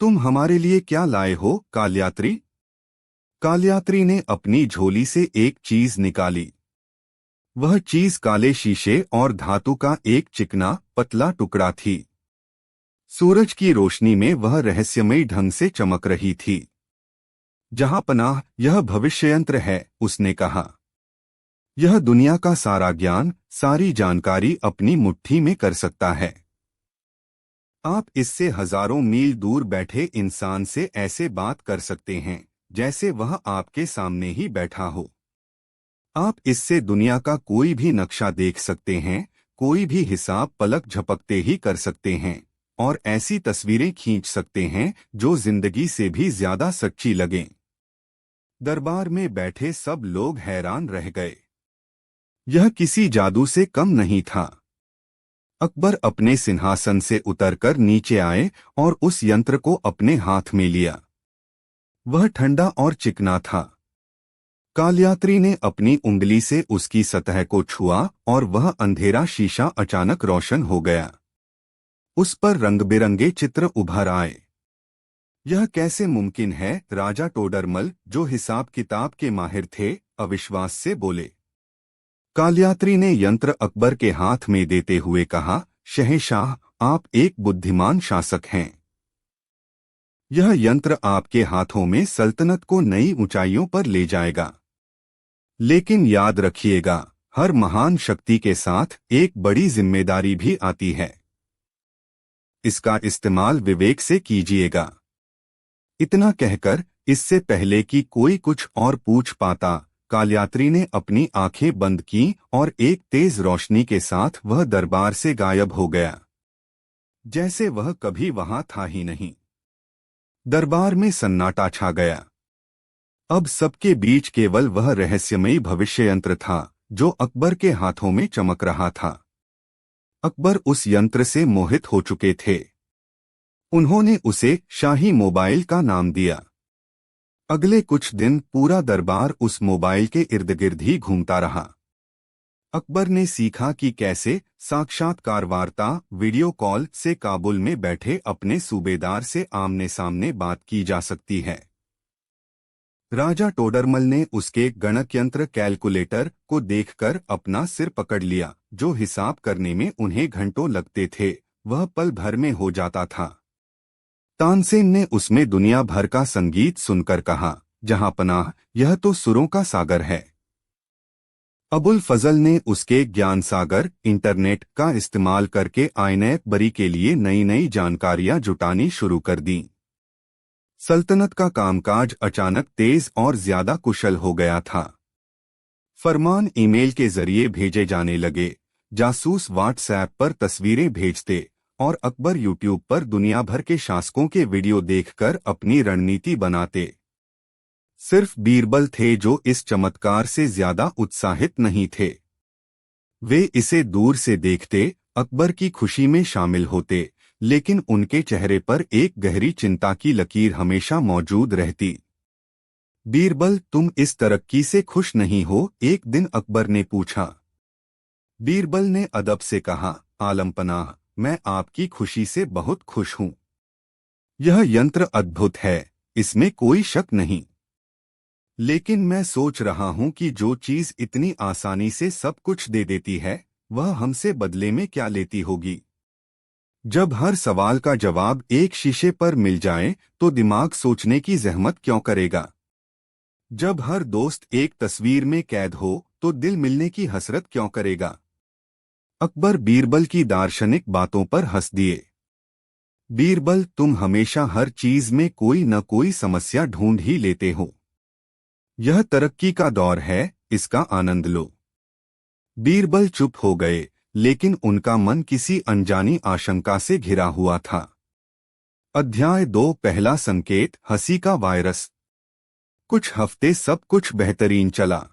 Speaker 1: तुम हमारे लिए क्या लाए हो, कालयात्री? कालयात्री ने अपनी झोली से एक चीज निकाली। वह चीज काले शीशे और धातु का एक चिकना, पतला टुकड़ा थी। सूरज की रोशनी में वह रहस्यमयी ढंग से चमक रही थी। जहां पनाह, यह भविष्ययंत्र है, उसने कहा। यह दुनिया का सारा ज्ञान, सारी जानकारी अपनी मुट्ठी में कर सकता है। आप इससे हजारों मील दूर बैठे इंसान से ऐसे बात कर सकते हैं जैसे वह आपके सामने ही बैठा हो। आप इससे दुनिया का कोई भी नक्शा देख सकते हैं, कोई भी हिसाब पलक झपकते ही कर सकते हैं और ऐसी तस्वीरें खींच सकते हैं जो जिंदगी से भी ज्यादा सच्ची लगें। दरबार में बैठे सब लोग हैरान रह गए। यह किसी जादू से कम नहीं था। अकबर अपने सिंहासन से उतरकर नीचे आए और उस यंत्र को अपने हाथ में लिया। वह ठंडा और चिकना था। कालयात्री ने अपनी उंगली से उसकी सतह को छुआ और वह अंधेरा शीशा अचानक रोशन हो गया। उस पर रंग-बिरंगे चित्र उभर आए। यह कैसे मुमकिन है? राजा टोडरमल, जो हिसाब किताब के माहिर थे, अविश्वास से बोले। कालयात्री ने यंत्र अकबर के हाथ में देते हुए कहा, शहंशाह, आप एक बुद्धिमान शासक हैं। यह यंत्र आपके हाथों में सल्तनत को नई ऊंचाइयों पर ले जाएगा। लेकिन याद रखिएगा, हर महान शक्ति के साथ एक बड़ी जिम्मेदारी भी आती है। इसका इस्तेमाल विवेक से कीजिएगा। इतना कहकर इससे पहले कि कोई कुछ और पूछ पाता, कालयात्री ने अपनी आंखें बंद की और एक तेज रोशनी के साथ वह दरबार से गायब हो गया, जैसे वह कभी वहां था ही नहीं। दरबार में सन्नाटा छा गया। अब सबके बीच केवल वह रहस्यमयी भविष्य यंत्र था जो अकबर के हाथों में चमक रहा था। अकबर उस यंत्र से मोहित हो चुके थे। उन्होंने उसे शाही मोबाइल का नाम दिया। अगले कुछ दिन पूरा दरबार उस मोबाइल के इर्द गिर्द ही घूमता रहा। अकबर ने सीखा कि कैसे साक्षात्कार वार्ता वीडियो कॉल से काबुल में बैठे अपने सूबेदार से आमने सामने बात की जा सकती है। राजा टोडरमल ने उसके गणकयंत्र कैलकुलेटर को देखकर अपना सिर पकड़ लिया। जो हिसाब करने में उन्हें घंटों लगते थे, वह पल भर में हो जाता था। तानसेन ने उसमें दुनिया भर का संगीत सुनकर कहा, जहां पनाह, यह तो सुरों का सागर है। अबुल फजल ने उसके ज्ञान सागर इंटरनेट का इस्तेमाल करके आईने बरी के लिए नई नई जानकारियां जुटानी शुरू कर दी। सल्तनत का कामकाज अचानक तेज और ज्यादा कुशल हो गया था। फरमान ईमेल के जरिए भेजे जाने लगे, जासूस व्हाट्सएप पर तस्वीरें भेजते और अकबर यूट्यूब पर दुनिया भर के शासकों के वीडियो देखकर अपनी रणनीति बनाते। सिर्फ बीरबल थे जो इस चमत्कार से ज्यादा उत्साहित नहीं थे। वे इसे दूर से देखते, अकबर की खुशी में शामिल होते, लेकिन उनके चेहरे पर एक गहरी चिंता की लकीर हमेशा मौजूद रहती। बीरबल, तुम इस तरक्की से खुश नहीं हो? एक दिन अकबर ने पूछा। बीरबल ने अदब से कहा, आलमपनाह, मैं आपकी खुशी से बहुत खुश हूं। यह यंत्र अद्भुत है, इसमें कोई शक नहीं। लेकिन मैं सोच रहा हूं कि जो चीज इतनी आसानी से सब कुछ दे देती है, वह हमसे बदले में क्या लेती होगी। जब हर सवाल का जवाब एक शीशे पर मिल जाए तो दिमाग सोचने की जहमत क्यों करेगा। जब हर दोस्त एक तस्वीर में कैद हो तो दिल मिलने की हसरत क्यों करेगा। अकबर बीरबल की दार्शनिक बातों पर हंस दिए। बीरबल, तुम हमेशा हर चीज में कोई न कोई समस्या ढूंढ ही लेते हो। यह तरक्की का दौर है, इसका आनंद लो। बीरबल चुप हो गए, लेकिन उनका मन किसी अनजानी आशंका से घिरा हुआ था। अध्याय 2 पहला संकेत, हंसी का वायरस। कुछ हफ्ते सब कुछ बेहतरीन चला।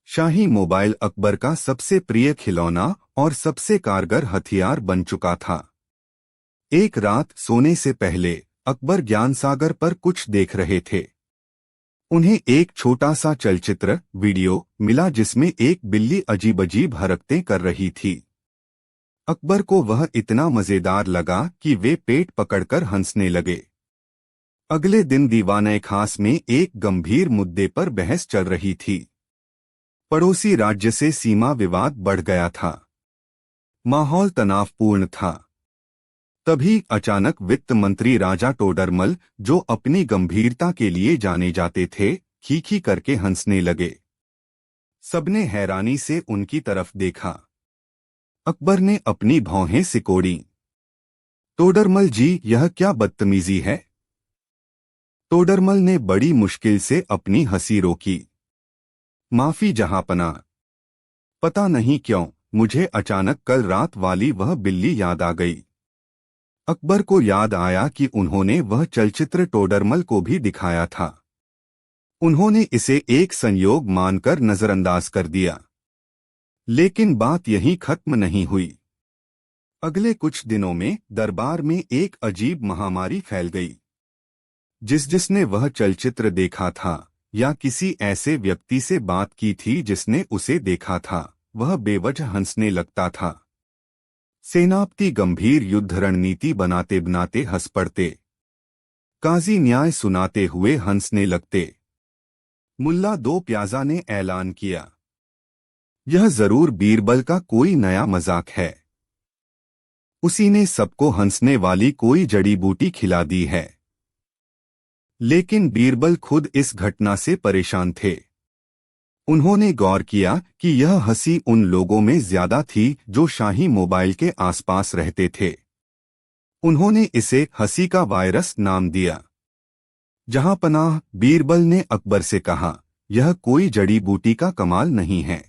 Speaker 1: शाही मोबाइल अकबर का सबसे प्रिय खिलौना और सबसे कारगर हथियार बन चुका था। एक रात सोने से पहले अकबर ज्ञानसागर पर कुछ देख रहे थे। उन्हें एक छोटा सा चलचित्र वीडियो मिला जिसमें एक बिल्ली अजीब अजीब हरकतें कर रही थी। अकबर को वह इतना मजेदार लगा कि वे पेट पकड़कर हंसने लगे। अगले दिन दीवाने खास में एक गंभीर मुद्दे पर बहस चल रही थी। पड़ोसी राज्य से सीमा विवाद बढ़ गया था। माहौल तनावपूर्ण था। तभी अचानक वित्त मंत्री राजा टोडरमल, जो अपनी गंभीरता के लिए जाने जाते थे, खीखी करके हंसने लगे। सबने हैरानी से उनकी तरफ देखा। अकबर ने अपनी भौहें सिकोड़ी। टोडरमल जी, यह क्या बदतमीजी है। टोडरमल ने बड़ी मुश्किल से अपनी हंसी रोकी। माफी जहांपना। पता नहीं क्यों मुझे अचानक कल रात वाली वह बिल्ली याद आ गई। अकबर को याद आया कि उन्होंने वह चलचित्र टोडरमल को भी दिखाया था। उन्होंने इसे एक संयोग मानकर नजरअंदाज कर दिया। लेकिन बात यहीं खत्म नहीं हुई। अगले कुछ दिनों में दरबार में एक अजीब महामारी फैल गई। जिसने वह चलचित्र देखा था या किसी ऐसे व्यक्ति से बात की थी जिसने उसे देखा था, वह बेवजह हंसने लगता था। सेनापति गंभीर युद्ध रणनीति बनाते बनाते हंस पड़ते। काजी न्याय सुनाते हुए हंसने लगते। मुल्ला दो प्याजा ने ऐलान किया, यह जरूर बीरबल का कोई नया मजाक है। उसी ने सबको हंसने वाली कोई जड़ी बूटी खिला दी है। लेकिन बीरबल खुद इस घटना से परेशान थे। उन्होंने गौर किया कि यह हंसी उन लोगों में ज्यादा थी जो शाही मोबाइल के आसपास रहते थे। उन्होंने इसे हंसी का वायरस नाम दिया। जहां पनाह, बीरबल ने अकबर से कहा, यह कोई जड़ी बूटी का कमाल नहीं है,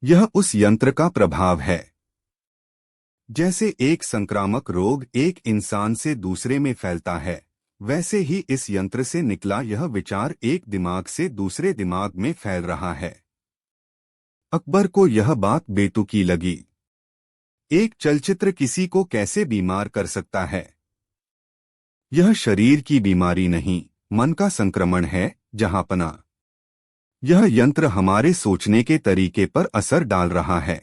Speaker 1: यह उस यंत्र का प्रभाव है। जैसे एक संक्रामक रोग एक इंसान से दूसरे में फैलता है, वैसे ही इस यंत्र से निकला यह विचार एक दिमाग से दूसरे दिमाग में फैल रहा है। अकबर को यह बात बेतुकी लगी। एक चलचित्र किसी को कैसे बीमार कर सकता है? यह शरीर की बीमारी नहीं, मन का संक्रमण है, जहांपना। यह यंत्र हमारे सोचने के तरीके पर असर डाल रहा है।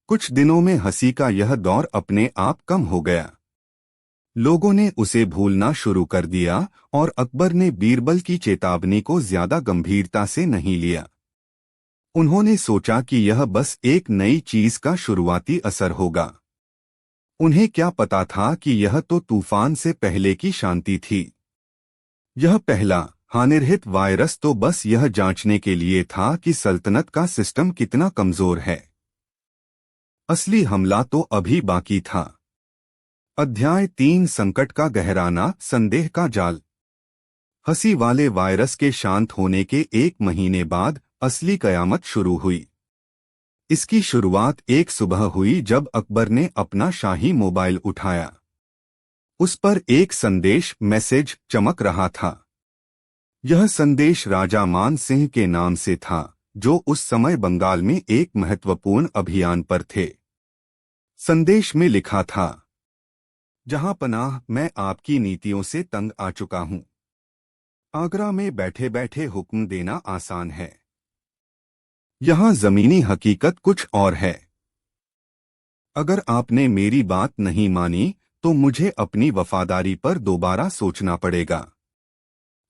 Speaker 1: कुछ दिनों में हंसी का यह दौर अपने आप कम हो गया। लोगों ने उसे भूलना शुरू कर दिया और अकबर ने बीरबल की चेतावनी को ज्यादा गंभीरता से नहीं लिया। उन्होंने सोचा कि यह बस एक नई चीज का शुरुआती असर होगा। उन्हें क्या पता था कि यह तो तूफान से पहले की शांति थी। यह पहला हानिरहित वायरस तो बस यह जांचने के लिए था कि सल्तनत का सिस्टम कितना कमजोर है। असली हमला तो अभी बाकी था। अध्याय 3, संकट का गहराना, संदेह का जाल। हंसी वाले वायरस के शांत होने के 1 महीने बाद असली कयामत शुरू हुई। इसकी शुरुआत एक सुबह हुई जब अकबर ने अपना शाही मोबाइल उठाया। उस पर एक संदेश मैसेज चमक रहा था। यह संदेश राजा मान सिंह के नाम से था, जो उस समय बंगाल में एक महत्वपूर्ण अभियान पर थे। संदेश में लिखा था, जहां पनाह, मैं आपकी नीतियों से तंग आ चुका हूं। आगरा में बैठे बैठे हुक्म देना आसान है, यहां जमीनी हकीकत कुछ और है। अगर आपने मेरी बात नहीं मानी तो मुझे अपनी वफादारी पर दोबारा सोचना पड़ेगा।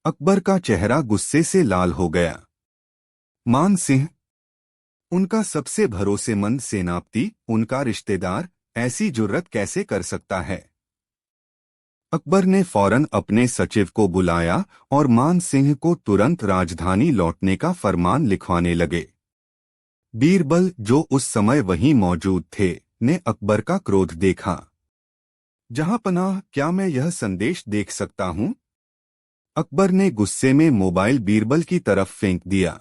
Speaker 1: अकबर का चेहरा गुस्से से लाल हो गया। मान सिंह, उनका सबसे भरोसेमंद सेनापति, उनका रिश्तेदार, ऐसी जुर्रत कैसे कर सकता है? अकबर ने फौरन अपने सचिव को बुलाया और मान सिंह को तुरंत राजधानी लौटने का फरमान लिखवाने लगे। बीरबल, जो उस समय वहीं मौजूद थे, ने अकबर का क्रोध देखा। जहां पनाह, क्या मैं यह संदेश देख सकता हूं? अकबर ने गुस्से में मोबाइल बीरबल की तरफ फेंक दिया।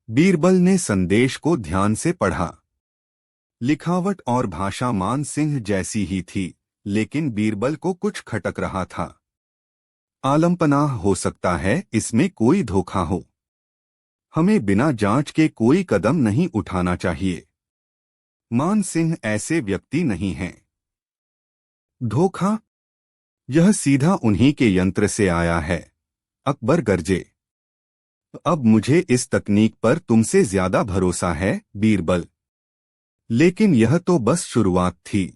Speaker 1: बीरबल ने संदेश को ध्यान से पढ़ा। लिखावट और भाषा मान सिंह जैसी ही थी, लेकिन बीरबल को कुछ खटक रहा था। आलमपनाह, हो सकता है इसमें कोई धोखा हो। हमें बिना जांच के कोई कदम नहीं उठाना चाहिए। मान सिंह ऐसे व्यक्ति नहीं हैं। धोखा? यह सीधा उन्हीं के यंत्र से आया है। अकबर गरजे। अब मुझे इस तकनीक पर तुमसे ज्यादा भरोसा है, बीरबल। लेकिन यह तो बस शुरुआत थी।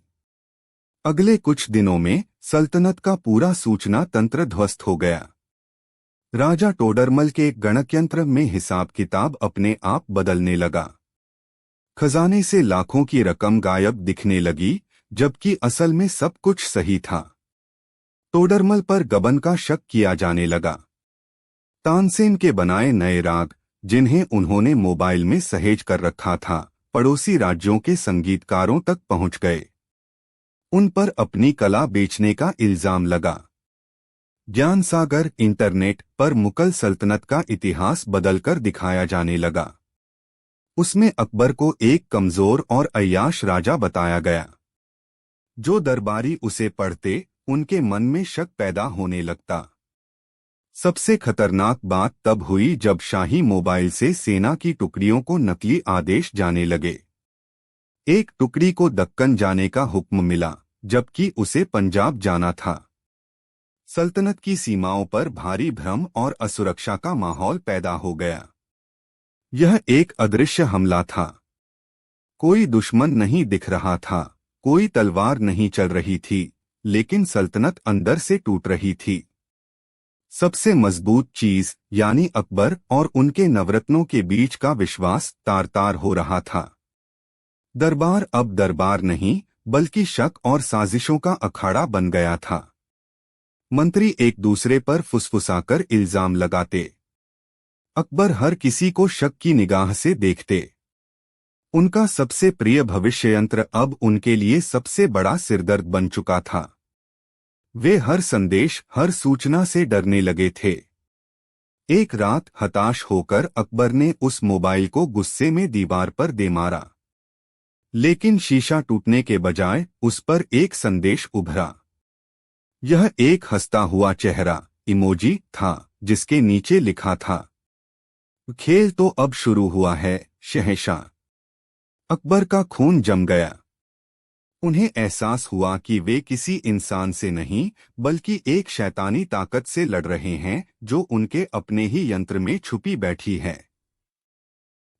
Speaker 1: अगले कुछ दिनों में सल्तनत का पूरा सूचना तंत्र ध्वस्त हो गया। राजा टोडरमल के गणकयंत्र में हिसाब किताब अपने आप बदलने लगा। खजाने से लाखों की रकम गायब दिखने लगी, जबकि असल में सब कुछ सही था। टोडरमल पर गबन का शक किया जाने लगा। तानसेन के बनाए नए राग, जिन्हें उन्होंने मोबाइल में सहेज कर रखा था, पड़ोसी राज्यों के संगीतकारों तक पहुंच गए। उन पर अपनी कला बेचने का इल्जाम लगा। ज्ञान सागर इंटरनेट पर मुगल सल्तनत का इतिहास बदलकर दिखाया जाने लगा। उसमें अकबर को एक कमजोर और अय्याश राजा बताया गया। जो दरबारी उसे पढ़ते, उनके मन में शक पैदा होने लगता। सबसे खतरनाक बात तब हुई जब शाही मोबाइल से सेना की टुकड़ियों को नकली आदेश जाने लगे। एक टुकड़ी को दक्कन जाने का हुक्म मिला, जबकि उसे पंजाब जाना था। सल्तनत की सीमाओं पर भारी भ्रम और असुरक्षा का माहौल पैदा हो गया। यह एक अदृश्य हमला था। कोई दुश्मन नहीं दिख रहा था, कोई तलवार नहीं चल रही थी, लेकिन सल्तनत अंदर से टूट रही थी। सबसे मजबूत चीज, यानी अकबर और उनके नवरत्नों के बीच का विश्वास तार तार हो रहा था। दरबार अब दरबार नहीं, बल्कि शक और साजिशों का अखाड़ा बन गया था। मंत्री एक दूसरे पर फुसफुसाकर इल्जाम लगाते। अकबर हर किसी को शक की निगाह से देखते। उनका सबसे प्रिय भविष्ययंत्र अब उनके लिए सबसे बड़ा सिरदर्द बन चुका था। वे हर संदेश, हर सूचना से डरने लगे थे। एक रात हताश होकर अकबर ने उस मोबाइल को गुस्से में दीवार पर दे मारा, लेकिन शीशा टूटने के बजाय उस पर एक संदेश उभरा। यह एक हंसता हुआ चेहरा इमोजी था, जिसके नीचे लिखा था, खेल तो अब शुरू हुआ है शहंशाह। अकबर का खून जम गया। उन्हें एहसास हुआ कि वे किसी इंसान से नहीं, बल्कि एक शैतानी ताकत से लड़ रहे हैं जो उनके अपने ही यंत्र में छुपी बैठी है।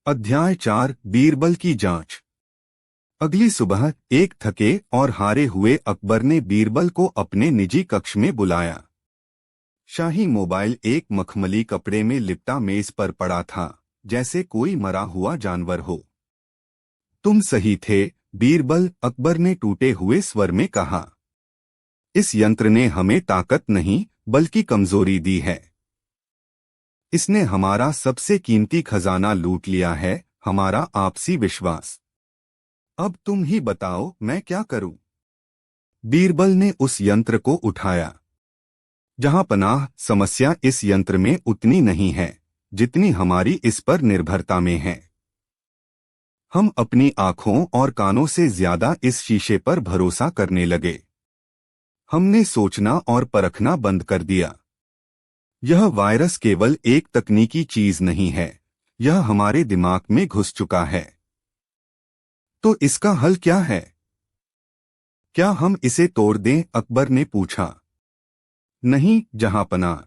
Speaker 1: अध्याय 4 बीरबल की जांच। अगली सुबह एक थके और हारे हुए अकबर ने बीरबल को अपने निजी कक्ष में बुलाया। शाही मोबाइल एक मखमली कपड़े में लिपटा मेज पर पड़ा था, जैसे कोई मरा हुआ जानवर हो। तुम सही थे बीरबल, अकबर ने टूटे हुए स्वर में कहा। इस यंत्र ने हमें ताकत नहीं, बल्कि कमजोरी दी है। इसने हमारा सबसे कीमती खजाना लूट लिया है, हमारा आपसी विश्वास। अब तुम ही बताओ मैं क्या करूं? बीरबल ने उस यंत्र को उठाया। जहां पनाह, समस्या इस यंत्र में उतनी नहीं है जितनी हमारी इस पर निर्भरता में है। हम अपनी आंखों और कानों से ज्यादा इस शीशे पर भरोसा करने लगे। हमने सोचना और परखना बंद कर दिया। यह वायरस केवल एक तकनीकी चीज नहीं है, यह हमारे दिमाग में घुस चुका है। तो इसका हल क्या है? क्या हम इसे तोड़ दें? अकबर ने पूछा। नहीं जहांपनाह,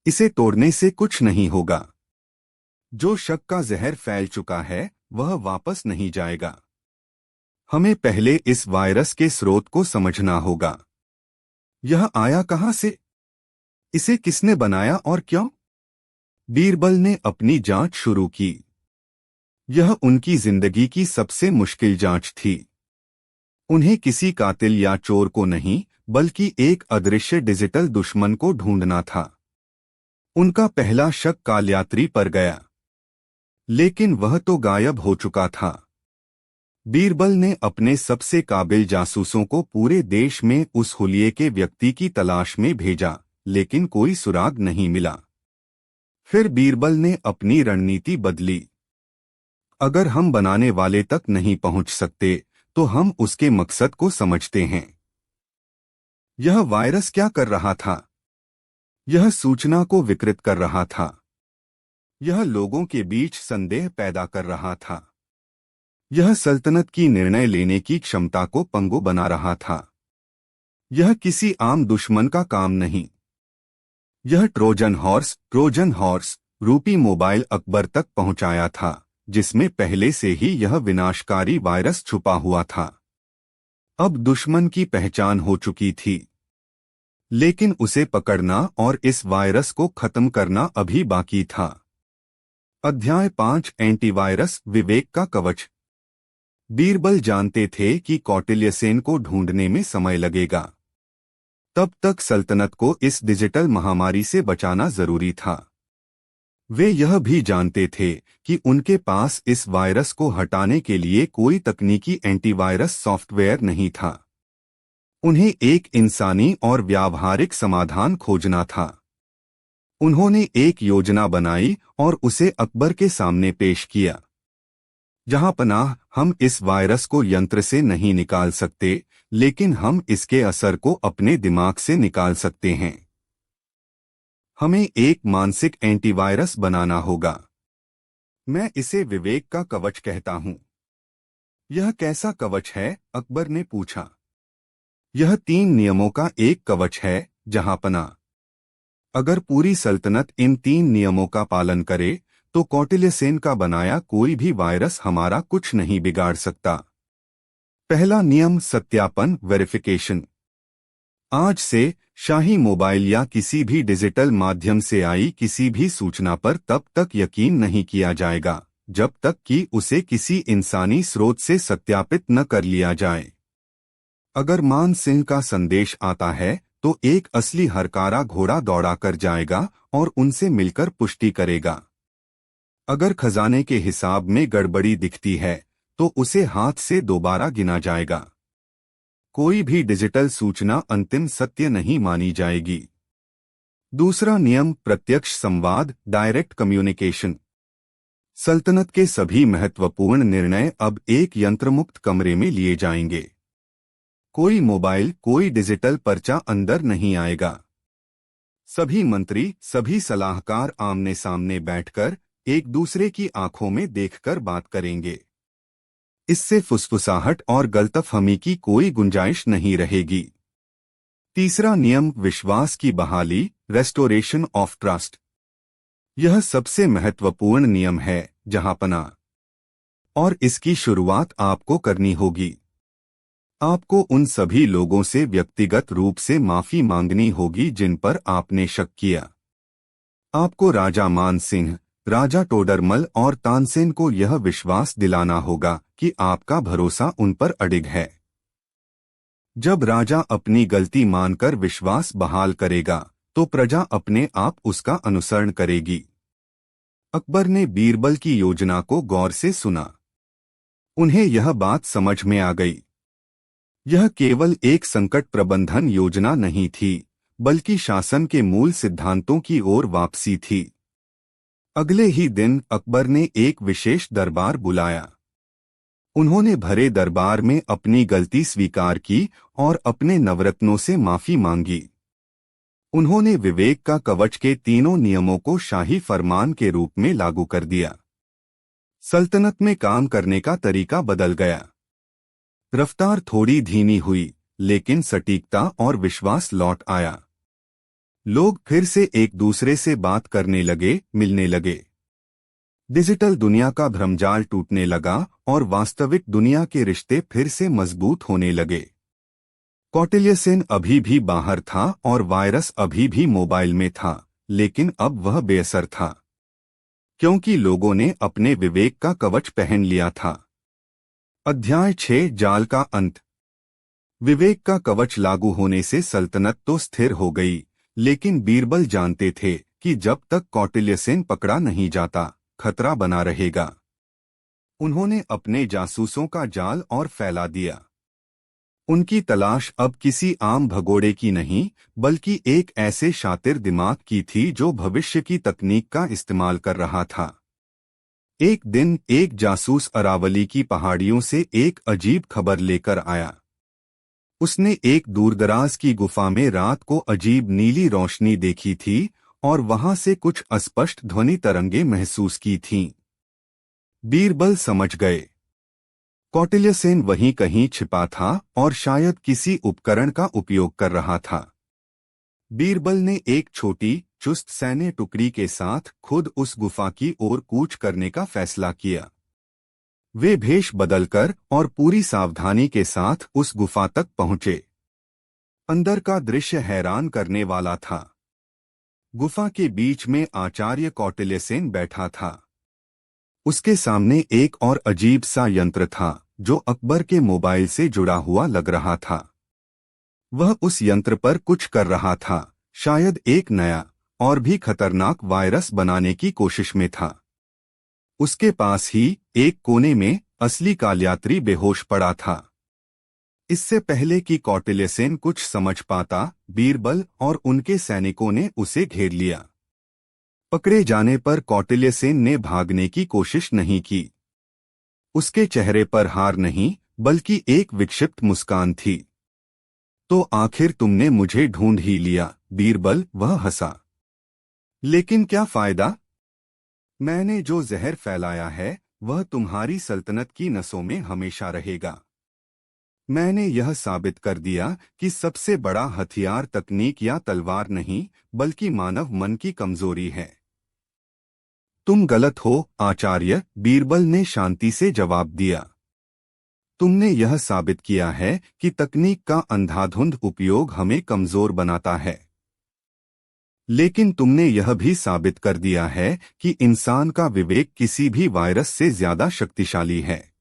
Speaker 1: इसे तोड़ने से कुछ नहीं होगा। जो शक का जहर फैल चुका है वह वापस नहीं जाएगा। हमें पहले इस वायरस के स्रोत को समझना होगा। यह आया कहां से? इसे किसने बनाया और क्यों? बीरबल ने अपनी जांच शुरू की। यह उनकी जिंदगी की सबसे मुश्किल जांच थी। उन्हें किसी कातिल या चोर को नहीं, बल्कि एक अदृश्य डिजिटल दुश्मन को ढूंढना था। उनका पहला शक कालयात्री पर गया, लेकिन वह तो गायब हो चुका था। बीरबल ने अपने सबसे काबिल जासूसों को पूरे देश में उस हुलिये के व्यक्ति की तलाश में भेजा, लेकिन कोई सुराग नहीं मिला। फिर बीरबल ने अपनी रणनीति बदली। अगर हम बनाने वाले तक नहीं पहुंच सकते, तो हम उसके मकसद को समझते हैं। यह वायरस क्या कर रहा था? यह सूचना को विकृत कर रहा था। यह लोगों के बीच संदेह पैदा कर रहा था। यह सल्तनत की निर्णय लेने की क्षमता को पंगु बना रहा था। यह किसी आम दुश्मन का काम नहीं। यह ट्रोजन हॉर्स रूपी मोबाइल अकबर तक पहुंचाया था, जिसमें पहले से ही यह विनाशकारी वायरस छुपा हुआ था। अब दुश्मन की पहचान हो चुकी थी, लेकिन उसे पकड़ना और इस वायरस को खत्म करना अभी बाकी था। अध्याय 5 एंटीवायरस विवेक का कवच। बीरबल जानते थे कि कौटिल्यसेन को ढूंढने में समय लगेगा। तब तक सल्तनत को इस डिजिटल महामारी से बचाना जरूरी था। वे यह भी जानते थे कि उनके पास इस वायरस को हटाने के लिए कोई तकनीकी एंटीवायरस सॉफ्टवेयर नहीं था। उन्हें एक इंसानी और व्यावहारिक समाधान खोजना था। उन्होंने एक योजना बनाई और उसे अकबर के सामने पेश किया। जहांपनाह, हम इस वायरस को यंत्र से नहीं निकाल सकते, लेकिन हम इसके असर को अपने दिमाग से निकाल सकते हैं। हमें एक मानसिक एंटीवायरस बनाना होगा। मैं इसे विवेक का कवच कहता हूं। यह कैसा कवच है? अकबर ने पूछा। यह 3 नियमों का एक कवच है जहांपनाह। अगर पूरी सल्तनत इन 3 नियमों का पालन करे, तो कौटिल्यसेन का बनाया कोई भी वायरस हमारा कुछ नहीं बिगाड़ सकता। पहला नियम, सत्यापन, वेरिफिकेशन। आज से शाही मोबाइल या किसी भी डिजिटल माध्यम से आई किसी भी सूचना पर तब तक यकीन नहीं किया जाएगा जब तक कि उसे किसी इंसानी स्रोत से सत्यापित न कर लिया जाए। अगर मान सिंह का संदेश आता है, तो एक असली हरकारा घोड़ा दौड़ा कर जाएगा और उनसे मिलकर पुष्टि करेगा। अगर खजाने के हिसाब में गड़बड़ी दिखती है, तो उसे हाथ से दोबारा गिना जाएगा। कोई भी डिजिटल सूचना अंतिम सत्य नहीं मानी जाएगी। दूसरा नियम, प्रत्यक्ष संवाद, डायरेक्ट कम्युनिकेशन। सल्तनत के सभी महत्वपूर्ण निर्णय अब एक यंत्रमुक्त कमरे में लिए जाएंगे। कोई मोबाइल, कोई डिजिटल पर्चा अंदर नहीं आएगा। सभी मंत्री, सभी सलाहकार आमने सामने बैठकर एक दूसरे की आंखों में देखकर बात करेंगे। इससे फुसफुसाहट और गलतफहमी की कोई गुंजाइश नहीं रहेगी। तीसरा नियम, विश्वास की बहाली, रेस्टोरेशन ऑफ ट्रस्ट। यह सबसे महत्वपूर्ण नियम है, जहांपना, और इसकी शुरुआत आपको करनी होगी। आपको उन सभी लोगों से व्यक्तिगत रूप से माफी मांगनी होगी जिन पर आपने शक किया। आपको राजा मान सिंह, राजा टोडरमल और तानसेन को यह विश्वास दिलाना होगा कि आपका भरोसा उन पर अडिग है। जब राजा अपनी गलती मानकर विश्वास बहाल करेगा तो प्रजा अपने आप उसका अनुसरण करेगी। अकबर ने बीरबल की योजना को गौर से सुना। उन्हें यह बात समझ में आ गई। यह केवल एक संकट प्रबंधन योजना नहीं थी, बल्कि शासन के मूल सिद्धांतों की ओर वापसी थी। अगले ही दिन अकबर ने एक विशेष दरबार बुलाया। उन्होंने भरे दरबार में अपनी गलती स्वीकार की और अपने नवरत्नों से माफी मांगी। उन्होंने विवेक का कवच के तीनों नियमों को शाही फरमान के रूप में लागू कर दिया। सल्तनत में काम करने का तरीका बदल गया। रफ्तार थोड़ी धीमी हुई, लेकिन सटीकता और विश्वास लौट आया। लोग फिर से एक दूसरे से बात करने लगे, मिलने लगे। डिजिटल दुनिया का भ्रमजाल टूटने लगा और वास्तविक दुनिया के रिश्ते फिर से मजबूत होने लगे। कौटिल्य सेन अभी भी बाहर था और वायरस अभी भी मोबाइल में था, लेकिन अब वह बेअसर था, क्योंकि लोगों ने अपने विवेक का कवच पहन लिया था। अध्याय 6, जाल का अंत। विवेक का कवच लागू होने से सल्तनत तो स्थिर हो गई, लेकिन बीरबल जानते थे कि जब तक कौटिल्य सेन पकड़ा नहीं जाता, खतरा बना रहेगा। उन्होंने अपने जासूसों का जाल और फैला दिया। उनकी तलाश अब किसी आम भगोड़े की नहीं, बल्कि एक ऐसे शातिर दिमाग की थी जो भविष्य की तकनीक का इस्तेमाल कर रहा था। एक दिन एक जासूस अरावली की पहाड़ियों से एक अजीब खबर लेकर आया। उसने एक दूरदराज की गुफा में रात को अजीब नीली रोशनी देखी थी और वहां से कुछ अस्पष्ट ध्वनि तरंगे महसूस की थीं। बीरबल समझ गए, कौटिल्य सेन वहीं कहीं छिपा था और शायद किसी उपकरण का उपयोग कर रहा था। बीरबल ने एक छोटी, चुस्त सैन्य टुकड़ी के साथ खुद उस गुफा की ओर कूच करने का फैसला किया। वे भेष बदलकर और पूरी सावधानी के साथ उस गुफा तक पहुंचे। अंदर का दृश्य हैरान करने वाला था। गुफा के बीच में आचार्य कौटिल्य सेन बैठा था। उसके सामने एक और अजीब सा यंत्र था जो अकबर के मोबाइल से जुड़ा हुआ लग रहा था। वह उस यंत्र पर कुछ कर रहा था, शायद एक नया और भी खतरनाक वायरस बनाने की कोशिश में था। उसके पास ही एक कोने में असली कालयात्री बेहोश पड़ा था। इससे पहले कि कौटिल्य सेन कुछ समझ पाता, बीरबल और उनके सैनिकों ने उसे घेर लिया। पकड़े जाने पर कौटिल्य सेन ने भागने की कोशिश नहीं की। उसके चेहरे पर हार नहीं, बल्कि एक विक्षिप्त मुस्कान थी। तो आखिर तुमने मुझे ढूंढ ही लिया, बीरबल, वह हंसा। लेकिन क्या फायदा? मैंने जो जहर फैलाया है वह तुम्हारी सल्तनत की नसों में हमेशा रहेगा। मैंने यह साबित कर दिया कि सबसे बड़ा हथियार तकनीक या तलवार नहीं, बल्कि मानव मन की कमजोरी है। तुम गलत हो, आचार्य, बीरबल ने शांति से जवाब दिया। तुमने यह साबित किया है कि तकनीक का अंधाधुंध उपयोग हमें कमजोर बनाता है। लेकिन तुमने यह भी साबित कर दिया है कि इंसान का विवेक किसी भी वायरस से ज्यादा शक्तिशाली है।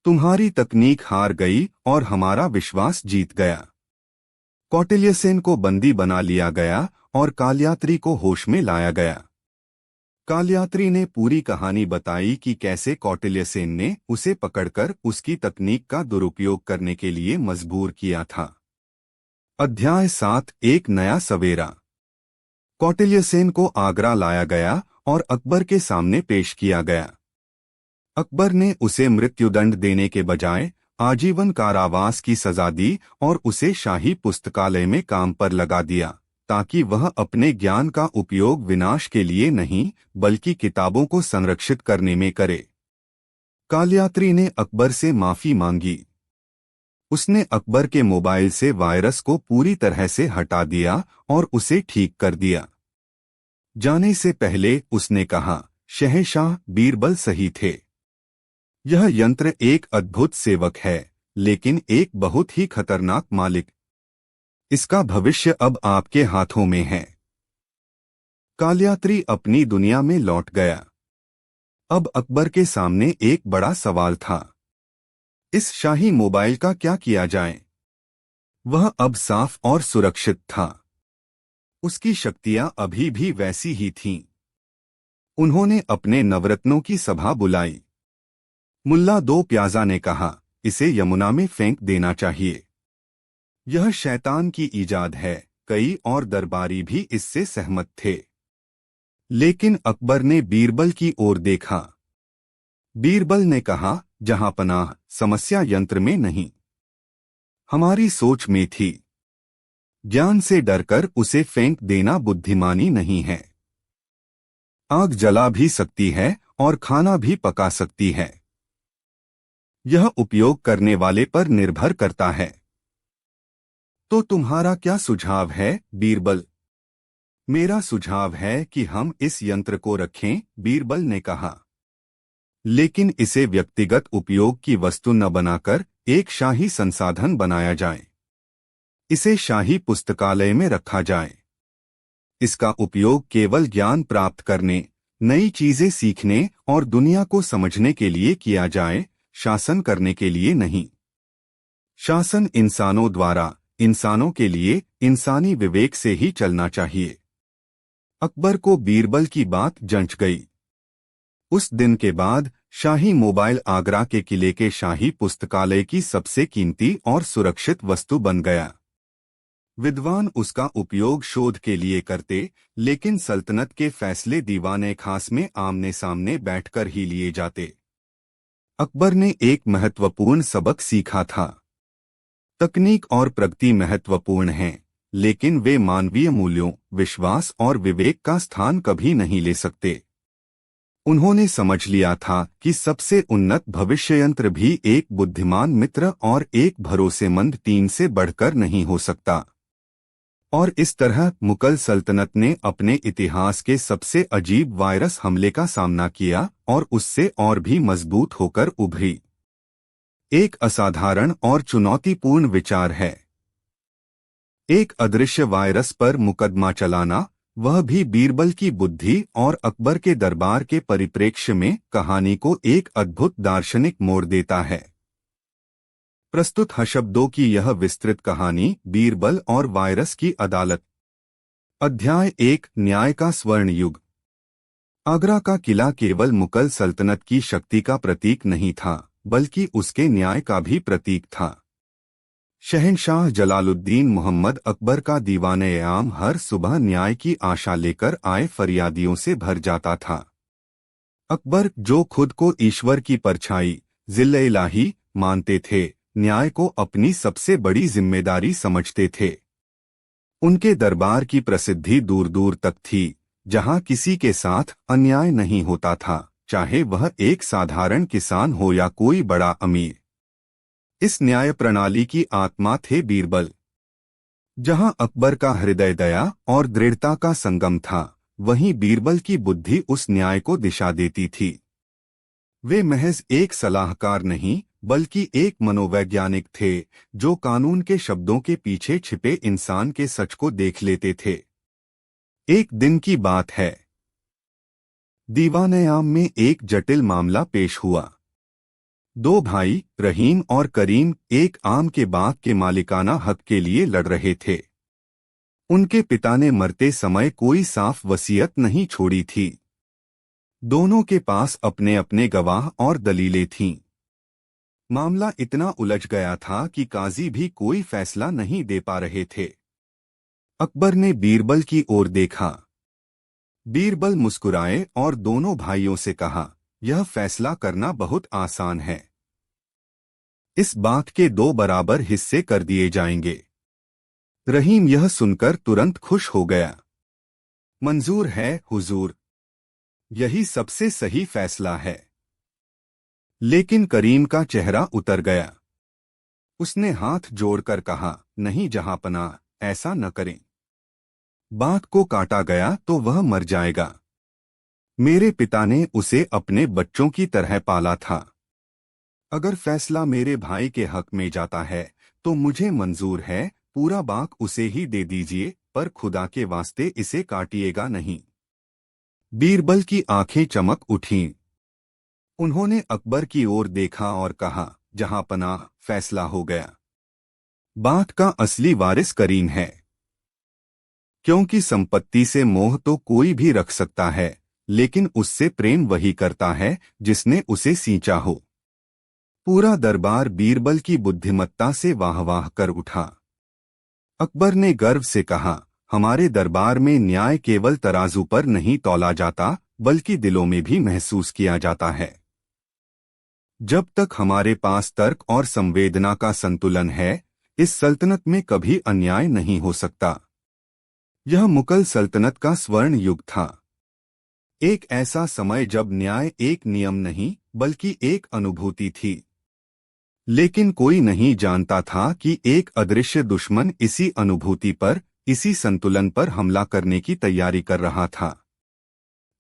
Speaker 1: तुम्हारी तकनीक हार गई और हमारा विश्वास जीत गया। कौटिल्य सेन को बंदी बना लिया गया और कालयात्री को होश में लाया गया। कालयात्री ने पूरी कहानी बताई कि कैसे कौटिल्यसेन ने उसे पकड़कर उसकी तकनीक का दुरुपयोग करने के लिए मजबूर किया था। अध्याय 7 एक नया सवेरा। कौटिल्यसेन को आगरा लाया गया और अकबर के सामने पेश किया गया। अकबर ने उसे मृत्युदंड देने के बजाय आजीवन कारावास की सजा दी और उसे शाही पुस्तकालय में काम पर लगा दिया, ताकि वह अपने ज्ञान का उपयोग विनाश के लिए नहीं बल्कि किताबों को संरक्षित करने में करे। कालयात्री ने अकबर से माफी मांगी। उसने अकबर के मोबाइल से वायरस को पूरी तरह से हटा दिया और उसे ठीक कर दिया। जाने से पहले उसने कहा, शहंशाह बीरबल सही थे। यह यंत्र एक अद्भुत सेवक है, लेकिन एक बहुत ही खतरनाक मालिक। इसका भविष्य अब आपके हाथों में है। कालयात्री अपनी दुनिया में लौट गया। अब अकबर के सामने एक बड़ा सवाल था। इस शाही मोबाइल का क्या किया जाए? वह अब साफ और सुरक्षित था। उसकी शक्तियां अभी भी वैसी ही थीं। उन्होंने अपने नवरत्नों की सभा बुलाई। मुल्ला दो प्याजा ने कहा, इसे यमुना में फेंक देना चाहिए। यह शैतान की ईजाद है। कई और दरबारी भी इससे सहमत थे। लेकिन अकबर ने बीरबल की ओर देखा। बीरबल ने कहा, जहां पनाह, समस्या यंत्र में नहीं, हमारी सोच में थी। ज्ञान से डरकर उसे फेंक देना बुद्धिमानी नहीं है। आग जला भी सकती है और खाना भी पका सकती है। यह उपयोग करने वाले पर निर्भर करता है। तो तुम्हारा क्या सुझाव है, बीरबल? मेरा सुझाव है कि हम इस यंत्र को रखें, बीरबल ने कहा। लेकिन इसे व्यक्तिगत उपयोग की वस्तु न बनाकर एक शाही संसाधन बनाया जाए। इसे शाही पुस्तकालय में रखा जाए। इसका उपयोग केवल ज्ञान प्राप्त करने, नई चीजें सीखने और दुनिया को समझने के लिए किया जाए, शासन करने के लिए नहीं। शासन इंसानों द्वारा, इंसानों के लिए, इंसानी विवेक से ही चलना चाहिए। अकबर को बीरबल की बात जंच गई। उस दिन के बाद शाही मोबाइल आगरा के किले के शाही पुस्तकालय की सबसे कीमती और सुरक्षित वस्तु बन गया। विद्वान उसका उपयोग शोध के लिए करते, लेकिन सल्तनत के फैसले दीवाने खास में आमने सामने बैठकर ही लिए जाते। अकबर ने एक महत्वपूर्ण सबक सीखा था। तकनीक और प्रगति महत्वपूर्ण हैं, लेकिन वे मानवीय मूल्यों, विश्वास और विवेक का स्थान कभी नहीं ले सकते। उन्होंने समझ लिया था कि सबसे उन्नत भविष्ययंत्र भी एक बुद्धिमान मित्र और एक भरोसेमंद टीम से बढ़कर नहीं हो सकता। और इस तरह मुगल सल्तनत ने अपने इतिहास के सबसे अजीब वायरस हमले का सामना किया और उससे और भी मजबूत होकर उभरी। एक असाधारण और चुनौतीपूर्ण विचार है। एक अदृश्य वायरस पर मुकदमा चलाना, वह भी बीरबल की बुद्धि और अकबर के दरबार के परिप्रेक्ष्य में कहानी को एक अद्भुत दार्शनिक मोड़ देता है। प्रस्तुत है शब्दों की यह विस्तृत कहानी, बीरबल और वायरस की अदालत। अध्याय 1 न्याय का स्वर्ण युग। आगरा का किला केवल मुगल सल्तनत की शक्ति का प्रतीक नहीं था, बल्कि उसके न्याय का भी प्रतीक था। शहंशाह जलालुद्दीन मोहम्मद अकबर का दीवान-ए-आम हर सुबह न्याय की आशा लेकर आए फरियादियों से भर जाता था। अकबर, जो खुद को ईश्वर की परछाई, जिल्ल-ए-इलाही मानते थे, न्याय को अपनी सबसे बड़ी जिम्मेदारी समझते थे। उनके दरबार की प्रसिद्धि दूर दूर तक थी, जहां किसी के साथ अन्याय नहीं होता था, चाहे वह एक साधारण किसान हो या कोई बड़ा अमीर। इस न्याय प्रणाली की आत्मा थे बीरबल। जहां अकबर का हृदय दया और दृढ़ता का संगम था, वहीं बीरबल की बुद्धि उस न्याय को दिशा देती थी। वे महज एक सलाहकार नहीं, बल्कि एक मनोवैज्ञानिक थे, जो कानून के शब्दों के पीछे छिपे इंसान के सच को देख लेते थे। एक दिन की बात है। दीवान-ए-आम में एक जटिल मामला पेश हुआ। दो भाई, रहीम और करीम, एक आम के बाग के मालिकाना हक के लिए लड़ रहे थे। उनके पिता ने मरते समय कोई साफ वसीयत नहीं छोड़ी थी। दोनों के पास अपने अपने गवाह और दलीलें थीं। मामला इतना उलझ गया था कि काजी भी कोई फैसला नहीं दे पा रहे थे। अकबर ने बीरबल की ओर देखा। बीरबल मुस्कुराए और दोनों भाइयों से कहा, यह फैसला करना बहुत आसान है। इस बात के 2 बराबर हिस्से कर दिए जाएंगे। रहीम यह सुनकर तुरंत खुश हो गया। मंजूर है हुजूर, यही सबसे सही फैसला है। लेकिन करीम का चेहरा उतर गया। उसने हाथ जोड़कर कहा, नहीं जहांपनाह, ऐसा न करें। बात को काटा गया तो वह मर जाएगा। मेरे पिता ने उसे अपने बच्चों की तरह पाला था। अगर फैसला मेरे भाई के हक में जाता है तो मुझे मंजूर है, पूरा बाग उसे ही दे दीजिए, पर खुदा के वास्ते इसे काटिएगा नहीं। बीरबल की आंखें चमक उठीं। उन्होंने अकबर की ओर देखा और कहा, जहांपनाह, फैसला हो गया। बाग का असली वारिस करीम है। क्योंकि संपत्ति से मोह तो कोई भी रख सकता है, लेकिन उससे प्रेम वही करता है जिसने उसे सींचा हो। पूरा दरबार बीरबल की बुद्धिमत्ता से वाह वाह कर उठा। अकबर ने गर्व से कहा, हमारे दरबार में न्याय केवल तराजू पर नहीं तौला जाता, बल्कि दिलों में भी महसूस किया जाता है। जब तक हमारे पास तर्क और संवेदना का संतुलन है, इस सल्तनत में कभी अन्याय नहीं हो सकता। यह मुगल सल्तनत का स्वर्ण युग था। एक ऐसा समय जब न्याय एक नियम नहीं बल्कि एक अनुभूति थी। लेकिन कोई नहीं जानता था कि एक अदृश्य दुश्मन इसी अनुभूति पर, इसी संतुलन पर हमला करने की तैयारी कर रहा था।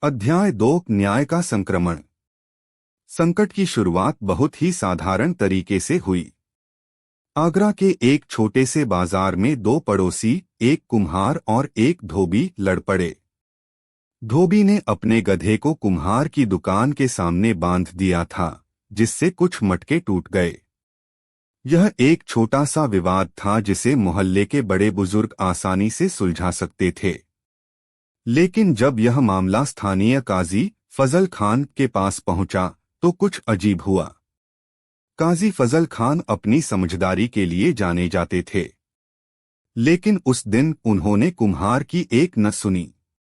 Speaker 1: अध्याय 2, न्याय का संक्रमण। संकट की शुरुआत बहुत ही साधारण तरीके से हुई। आगरा के एक छोटे से बाजार में 2 पड़ोसी, एक कुम्हार और एक धोबी, लड़ पड़े। धोबी ने अपने गधे को कुम्हार की दुकान के सामने बांध दिया था, जिससे कुछ मटके टूट गए। यह एक छोटा सा विवाद था जिसे मोहल्ले के बड़े बुजुर्ग आसानी से सुलझा सकते थे। लेकिन जब यह मामला स्थानीय काजी फजल खान के पास पहुंचा तो कुछ अजीब हुआ। काजी फजल खान अपनी समझदारी के लिए जाने जाते थे, लेकिन उस दिन उन्होंने कुम्हार की एक न सुनी।